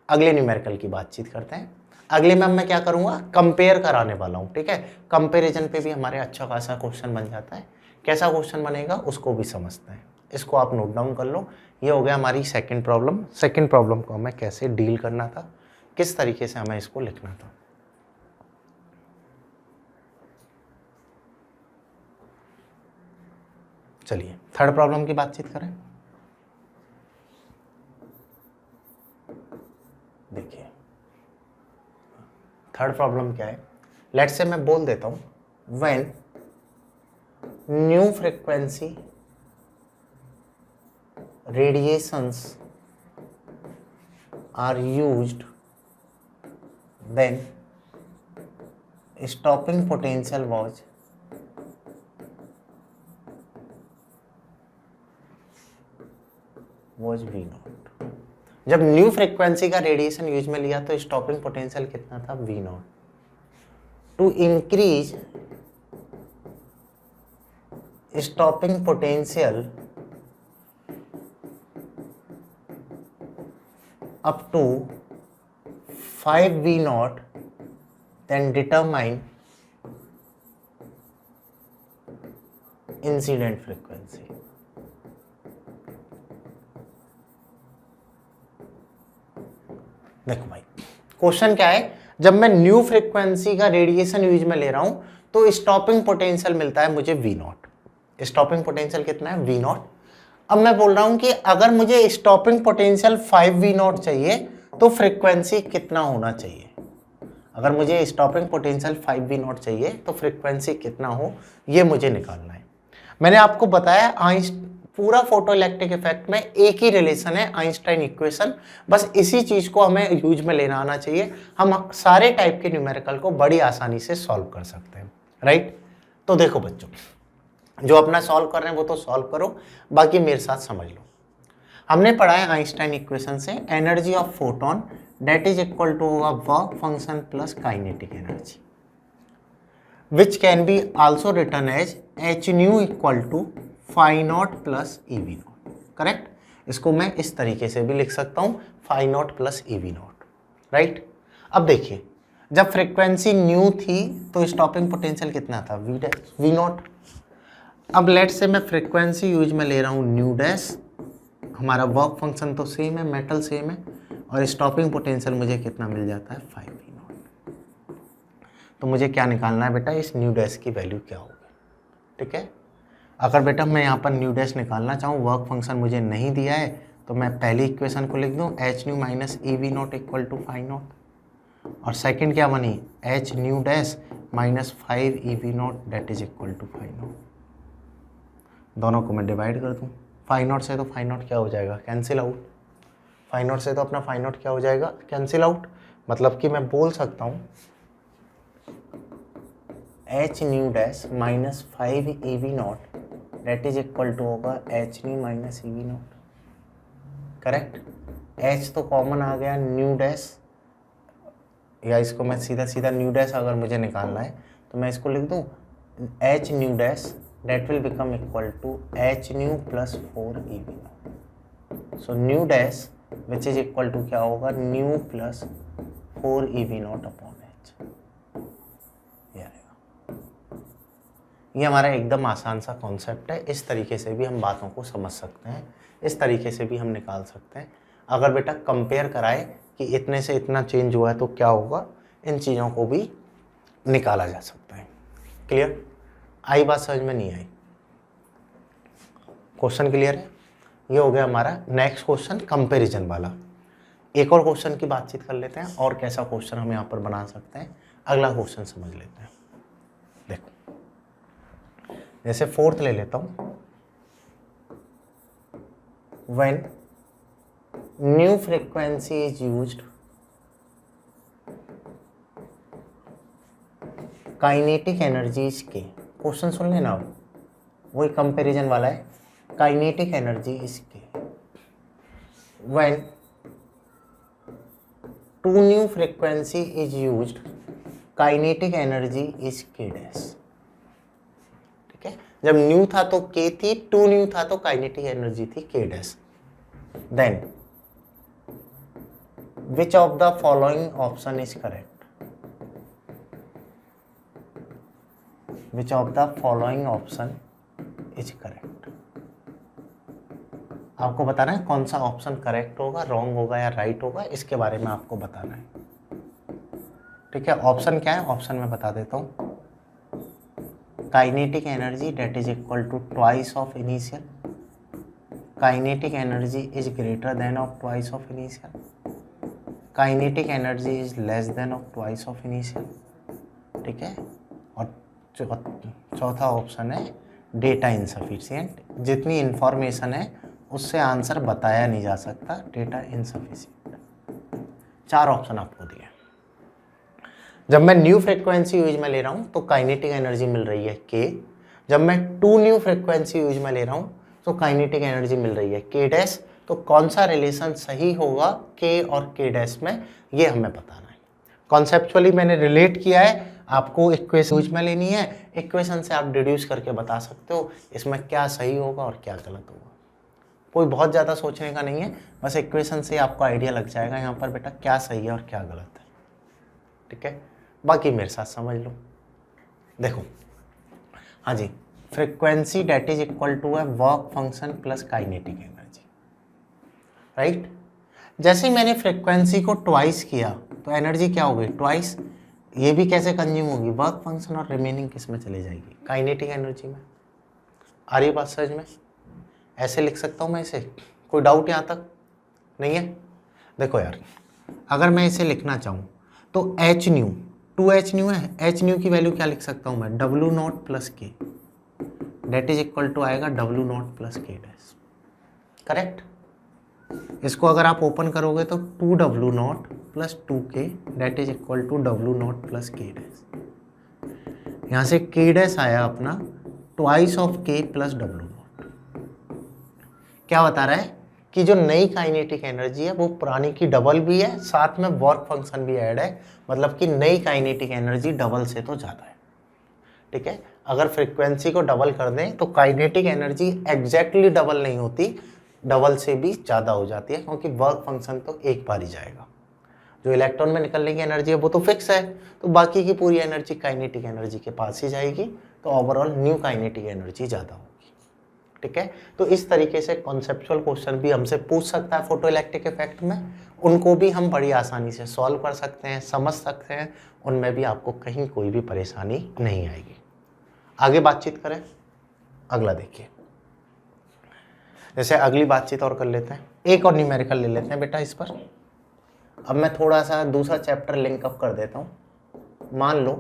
अगले न्यूमेरिकल की बातचीत करते हैं। अगले में मैं क्या करूँगा, कंपेयर कराने वाला हूँ, ठीक है। कंपेरिजन पे भी हमारे अच्छा खासा क्वेश्चन बन जाता है। कैसा क्वेश्चन बनेगा उसको भी समझते हैं। इसको आप नोट डाउन कर लो। ये हो गया हमारी सेकंड प्रॉब्लम। सेकंड प्रॉब्लम को हमें कैसे डील करना था, किस तरीके से हमें इसको लिखना था। चलिए थर्ड प्रॉब्लम की बातचीत करें। देखिए थर्ड प्रॉब्लम क्या है, लेट से मैं बोल देता हूं, when nu frequency radiations are used, then stopping potential was V nought. जब न्यू फ्रीक्वेंसी का रेडिएशन यूज में लिया तो स्टॉपिंग पोटेंशियल कितना था, V nought. To increase stopping potential up to 5 V naught, then determine incident frequency। देखो भाई question क्या है, जब मैं न्यू फ्रीक्वेंसी का रेडिएशन यूज में ले रहा हूं तो स्टॉपिंग पोटेंशियल मिलता है मुझे V नॉट। स्टॉपिंग पोटेंशियल कितना है, V नॉट। अब मैं बोल रहा हूं कि अगर मुझे स्टॉपिंग पोटेंशियल 5 V नॉट चाहिए तो फ्रीक्वेंसी कितना होना चाहिए। अगर मुझे स्टॉपिंग पोटेंशियल 5 V नॉट चाहिए तो फ्रीक्वेंसी कितना हो, ये मुझे निकालना है। मैंने आपको बताया पूरा फोटोइलेक्ट्रिक इफेक्ट में एक ही रिलेशन है, आइंस्टाइन इक्वेशन। बस इसी चीज को हमें यूज में लेना आना चाहिए, हम सारे टाइप के न्यूमेरिकल को बड़ी आसानी से सॉल्व कर सकते हैं, राइट। तो देखो बच्चों, जो अपना सॉल्व कर रहे हैं वो तो सॉल्व करो, बाकी मेरे साथ समझ लो। हमने पढ़ा है आइंस्टाइन इक्वेशन से, energy of photon that is equal to work function plus kinetic energy, which can be also written as H nu equal to phi nought plus E V not. Correct, इसको मैं इस तरीके से भी लिख सकता हूं, phi nought plus E V nought, right. अब देखिए, जब फ्रीक्वेंसी न्यू थी तो स्टॉपिंग पोटेंशियल कितना था, वी नॉट। अब लेट से मैं फ्रीक्वेंसी यूज में ले रहा हूँ न्यू डैश, हमारा वर्क फंक्शन तो सेम है, मेटल सेम है, और स्टॉपिंग पोटेंशियल मुझे कितना मिल जाता है, 5 V नॉट। तो मुझे क्या निकालना है बेटा, इस न्यू डैश की वैल्यू क्या होगी, ठीक है। अगर बेटा मैं यहाँ पर न्यू डैश निकालना चाहूँ, वर्क फंक्शन मुझे नहीं दिया है, तो मैं पहली इक्वेशन को लिख दूँ H nu minus E V not equal to 5 nought, और सेकेंड क्या बनी, H nu dash minus 5 E V not that is equal to 5 nought. दोनों को मैं डिवाइड कर दूं, 5 नॉट से तो 5 नॉट क्या हो जाएगा, कैंसिल आउट। 5 नॉट से तो अपना 5 नॉट क्या हो जाएगा, कैंसिल आउट। मतलब कि मैं बोल सकता हूं h nu dash minus 5 E V not that is equal to होगा h nu minus E V not. Correct, h तो कॉमन आ गया, न्यू डैश, या इसको मैं सीधा सीधा न्यू डैश अगर मुझे निकालना है तो मैं इसको लिख दूं H nu dash that will become equal to h nu plus 4 e v naught। so nu dash which is equal to क्या होगा, nu plus 4 e v naught upon h। ये आएगा। ये हमारा एकदम आसान सा कॉन्सेप्ट है, इस तरीके से भी हम बातों को समझ सकते हैं, इस तरीके से भी हम निकाल सकते हैं। अगर बेटा कंपेयर कराए कि इतने से इतना चेंज हुआ है तो क्या होगा, इन चीज़ों को भी निकाला जा सकता है। क्लियर, आई बात समझ में, नहीं आई, क्वेश्चन क्लियर है। ये हो गया हमारा नेक्स्ट क्वेश्चन, कंपैरिजन वाला। एक और क्वेश्चन की बातचीत कर लेते हैं, और कैसा क्वेश्चन हम यहाँ पर बना सकते हैं, अगला क्वेश्चन समझ लेते हैं। देखो, जैसे फोर्थ ले लेता हूँ, when nu frequency is used kinetic energies के, क्वेश्चन सुन लेना, वही कंपैरिजन वाला है, काइनेटिक एनर्जी इसके, when two nu frequency is used kinetic energy is K dash. ठीक है, जब न्यू था तो के थी, टू न्यू था तो काइनेटिक एनर्जी थी K dash. Then which of the following option is correct, which of the following option is correct. आपको बताना है कौन सा ऑप्शन करेक्ट होगा, रॉन्ग होगा या राइट होगा, इसके बारे में आपको बताना है। ठीक है, ऑप्शन क्या है, ऑप्शन में बता देता हूं। Kinetic energy that is equal to twice of initial, kinetic energy is greater than of twice of initial, kinetic energy is less than of twice of initial. ठीक है, और चौथा ऑप्शन है डेटा इनसफिशिएंट, जितनी इंफॉर्मेशन है उससे answer बताया नहीं जा सकता, डेटा इनसफिशिएंट। 4 ऑप्शन आपको दिए। जब मैं न्यू फ्रीक्वेंसी यूज में ले रहा हूँ तो काइनेटिक एनर्जी मिल रही है k, जब मैं 2 न्यू फ्रीक्वेंसी यूज में ले रहा हूँ तो काइनेटिक एनर्जी मिल रही है k डैश। तो कौन सा रिलेशन सही होगा k और k डैश में, ये हमें बताना है। कॉन्सेप्चुअली मैंने रिलेट किया है, आपको इक्वेशन यूज में लेनी है, इक्वेशन से आप डिड्यूस करके बता सकते हो इसमें क्या सही होगा और क्या गलत होगा। कोई बहुत ज़्यादा सोचने का नहीं है, बस इक्वेशन से आपको आइडिया लग जाएगा यहाँ पर बेटा क्या सही है और क्या गलत है। ठीक है, बाकी मेरे साथ समझ लो। देखो, हाँ जी, frequency that is equal to है work function plus kinetic energy, right. जैसे मैंने फ्रीक्वेंसी को ट्वाइस किया तो एनर्जी क्या होगी, ट्वाइस। ये भी कैसे कंज्यूम होगी, वर्क फंक्शन, और रिमेनिंग किस में चले जाएगी, काइनेटिक एनर्जी में। आ रही बात समझ में? ऐसे लिख सकता हूँ मैं इसे, कोई डाउट यहाँ तक नहीं है? देखो यार, अगर मैं इसे लिखना चाहूँ तो एच न्यू, 2h न्यू है, एच न्यू की वैल्यू क्या लिख सकता हूँ मैं, डब्ल्यू naught plus k, that is equal to आएगा डब्ल्यू naught plus k dash, correct. इसको अगर आप ओपन करोगे तो 2w naught plus 2k that is equal to डब्ल्यू नॉट प्लस के डैश। यहाँ से k डैश आया अपना ट्वाइस ऑफ k प्लस डब्ल्यू नॉट। क्या बता रहा है कि जो नई काइनेटिक एनर्जी है वो पुरानी की डबल भी है, साथ में वर्क फंक्शन भी ऐड है, मतलब कि नई काइनेटिक एनर्जी डबल से तो ज़्यादा है। ठीक है, अगर फ्रीक्वेंसी को डबल कर दें तो काइनेटिक एनर्जी एग्जैक्टली डबल नहीं होती, डबल से भी ज़्यादा हो जाती है, क्योंकि वर्क फंक्शन तो एक बार ही जाएगा। जो इलेक्ट्रॉन में निकलने की एनर्जी है वो तो फिक्स है, तो बाकी की पूरी एनर्जी काइनेटिक एनर्जी के पास ही जाएगी, तो ओवरऑल न्यू काइनेटिक एनर्जी ज़्यादा होगी। ठीक है, तो इस तरीके से कॉन्सेप्चुअल क्वेश्चन भी हमसे पूछ सकता है फोटो इलेक्ट्रिक इफेक्ट में, उनको भी हम बड़ी आसानी से सॉल्व कर सकते हैं, समझ सकते हैं, उनमें भी आपको कहीं कोई भी परेशानी नहीं आएगी। आगे बातचीत करें, अगला देखिए। जैसे अगली बातचीत और कर लेते हैं, एक और न्यूमेरिकल ले लेते हैं बेटा इस पर। अब मैं थोड़ा सा दूसरा चैप्टर लिंक अप कर देता हूँ। मान लो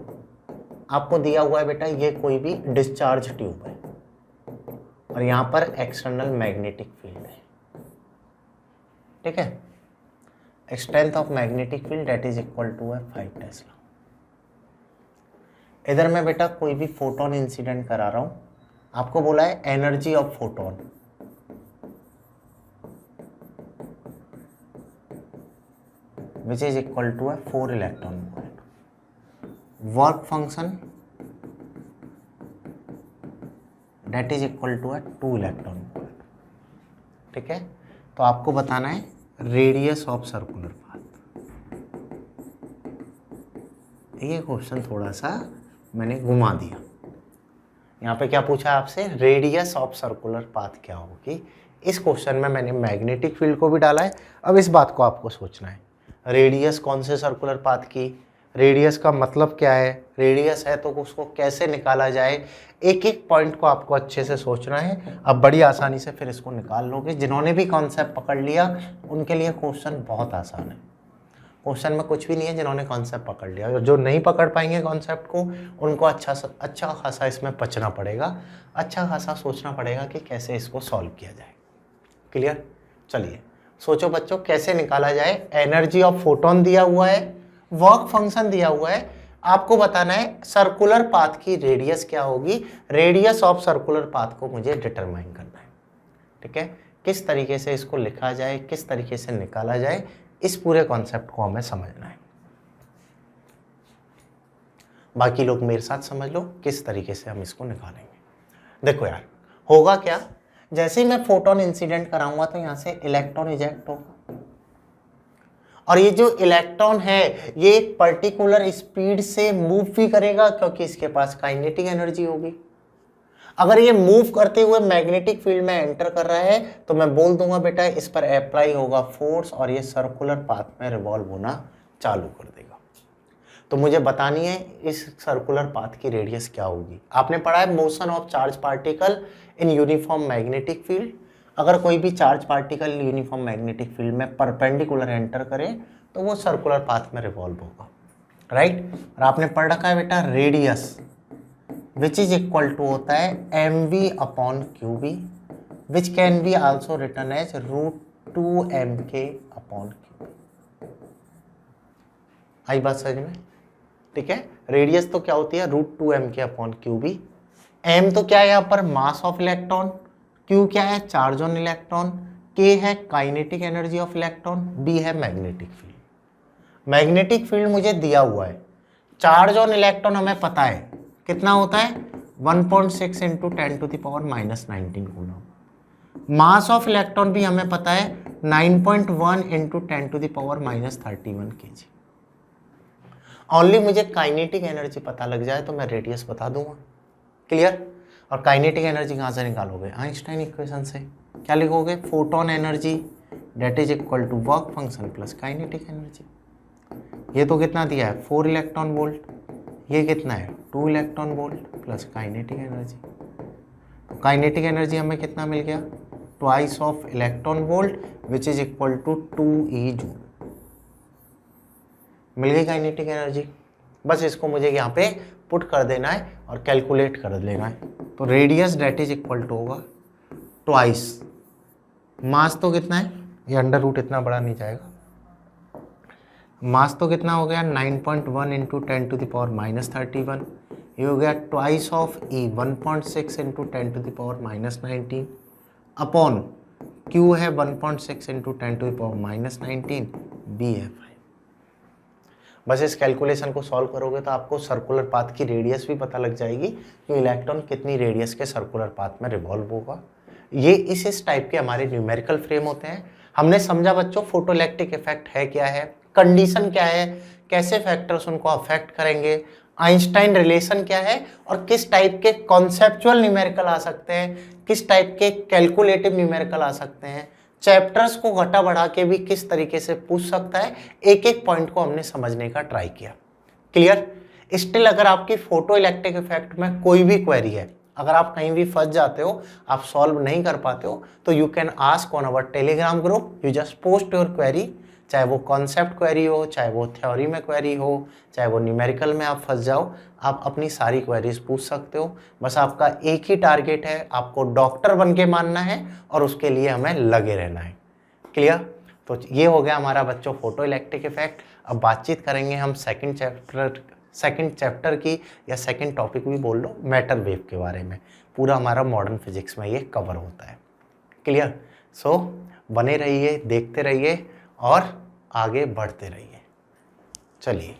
आपको दिया हुआ है बेटा ये कोई भी डिस्चार्ज ट्यूब है और यहाँ पर एक्सटर्नल मैग्नेटिक फील्ड है। ठीक है, strength of magnetic field that is equal to है 5 टेस्ला। इधर मैं बेटा कोई भी फोटोन इंसिडेंट करा रहा हूँ, आपको बोला है energy of photon, which is equal to है 4 electron volt. Work function that is equal to है 2 इलेक्ट्रॉन वोल्ट। ठीक है, तो आपको बताना है रेडियस ऑफ सर्कुलर पाथ। ये क्वेश्चन थोड़ा सा मैंने घुमा दिया। यहाँ पे क्या पूछा है आपसे, रेडियस ऑफ सर्कुलर पाथ क्या होगी। इस क्वेश्चन में मैंने मैग्नेटिक फील्ड को भी डाला है। अब इस बात को आपको सोचना है, रेडियस कौन से सर्कुलर पाथ की, रेडियस का मतलब क्या है, रेडियस है तो उसको कैसे निकाला जाए, एक एक पॉइंट को आपको अच्छे से सोचना है। अब बड़ी आसानी से फिर इसको निकाल लोगे। जिन्होंने भी कॉन्सेप्ट पकड़ लिया उनके लिए क्वेश्चन बहुत आसान है। क्वेश्चन में कुछ भी नहीं है, जिन्होंने कॉन्सेप्ट पकड़ लिया। और जो नहीं पकड़ पाएंगे कॉन्सेप्ट को, उनको अच्छा खासा इसमें पचना पड़ेगा, अच्छा खासा सोचना पड़ेगा कि कैसे इसको सॉल्व किया जाए। क्लियर? चलिए सोचो बच्चों, कैसे निकाला जाए। एनर्जी ऑफ फोटोन दिया हुआ है, वर्क फंक्शन दिया हुआ है, आपको बताना है सर्कुलर पाथ की रेडियस क्या होगी। रेडियस ऑफ सर्कुलर पाथ को मुझे डिटरमाइन करना है। ठीक है, किस तरीके से इसको लिखा जाए, किस तरीके से निकाला जाए, इस पूरे कॉन्सेप्ट को हमें समझना है। बाकी लोग मेरे साथ समझ लो किस तरीके से हम इसको निकालेंगे। देखो यार, होगा क्या, जैसे ही मैं फोटोन इंसिडेंट कराऊंगा तो यहां से इलेक्ट्रॉन इजेक्ट होगा और ये जो इलेक्ट्रॉन है ये एक पर्टिकुलर स्पीड से मूव भी करेगा क्योंकि इसके पास काइनेटिक एनर्जी होगी। अगर ये मूव करते हुए मैग्नेटिक फील्ड में एंटर कर रहा है तो मैं बोल दूंगा बेटा इस पर अप्लाई होगा फोर्स और ये सर्कुलर पाथ में रिवॉल्व होना चालू कर देगा। तो मुझे बतानी है इस सर्कुलर पाथ की रेडियस क्या होगी। आपने पढ़ा है motion of charge particle in uniform magnetic field. अगर कोई भी charge particle uniform magnetic field में परपेंडिकुलर एंटर करे तो वो सर्कुलर पाथ में रिवॉल्व होगा, राइट। और आपने पढ़ रखा है बेटा radius which is equal to होता है mv/qb which can be also written as √2mk/qb। आई बात समझ में? ठीक है, रेडियस तो क्या होती है √2mk/qb। m तो क्या है यहाँ पर मास ऑफ इलेक्ट्रॉन, q क्या है चार्ज ऑन इलेक्ट्रॉन, k है kinetic energy of electron, b है मैग्नेटिक फील्ड। मैग्नेटिक फील्ड मुझे दिया हुआ है, चार्ज ऑन इलेक्ट्रॉन हमें पता है कितना होता है 1.6 into 10⁻⁻19 coulomb. Mass of electron भी हमें पता है 9.1 इंटू 10⁻31 kg। ओनली मुझे काइनेटिक एनर्जी पता लग जाए तो मैं रेडियस बता दूंगा। क्लियर? और काइनेटिक एनर्जी कहाँ से निकालोगे? आइंस्टाइन इक्वेशन से। क्या लिखोगे? Photon energy that is equal to work function plus kinetic energy. ये तो कितना दिया है 4 इलेक्ट्रॉन वोल्ट, ये कितना है 2 electron volt plus kinetic energy. तो काइनेटिक एनर्जी हमें कितना मिल गया twice of electron volt which is equal to 2 joule. मिल गई काइनेटिक एनर्जी। बस इसको मुझे यहाँ पे पुट कर देना है और कैलकुलेट कर लेना है। तो radius that is equal to होगा ट्वाइस, मास तो कितना है ये अंडर रूट इतना बड़ा नहीं जाएगा, मास तो कितना हो गया 9.1 इंटू 10⁻31। ये हो गया twice of E 1.6 into 10⁻19 upon Q है 1.6 इंटू 10⁻19 बी है 5। बस इस कैलकुलेशन को सॉल्व करोगे तो आपको सर्कुलर पाथ की रेडियस भी पता लग जाएगी कि इलेक्ट्रॉन कितनी रेडियस के सर्कुलर पाथ में रिवॉल्व होगा। ये इस टाइप के हमारे न्यूमेरिकल फ्रेम होते हैं। हमने समझा बच्चों फोटोइलेक्ट्रिक इफेक्ट है क्या है, कंडीशन क्या है, कैसे फैक्टर्स उनको अफेक्ट करेंगे, आइंस्टाइन रिलेशन क्या है और किस टाइप के कॉन्सेप्चुअल न्यूमेरिकल आ सकते हैं, किस टाइप के कैलकुलेटिव न्यूमेरिकल आ सकते हैं, चैप्टर्स को घटा बढ़ा के भी किस तरीके से पूछ सकता है, एक एक पॉइंट को हमने समझने का ट्राई किया। क्लियर? स्टिल अगर आपकी फोटो इलेक्ट्रिक इफेक्ट में कोई भी क्वेरी है, अगर आप कहीं भी फंस जाते हो, आप सॉल्व नहीं कर पाते हो, तो you can ask on our Telegram group. You just post your query, चाहे वो कॉन्सेप्ट क्वेरी हो, चाहे वो थ्योरी में क्वेरी हो, चाहे वो न्यूमेरिकल में आप फंस जाओ, आप अपनी सारी क्वेरीज पूछ सकते हो। बस आपका एक ही टारगेट है, आपको डॉक्टर बन के मानना है और उसके लिए हमें लगे रहना है। क्लियर? तो ये हो गया हमारा बच्चों फोटो इलेक्ट्रिक इफेक्ट। अब बातचीत करेंगे हम सेकंड चैप्टर की, या सेकंड टॉपिक भी बोल लो, मैटर वेव के बारे में। पूरा हमारा मॉडर्न फिजिक्स में ये कवर होता है। क्लियर? सो बने रहिए, देखते रहिए और आगे बढ़ते रहिए। चलिए।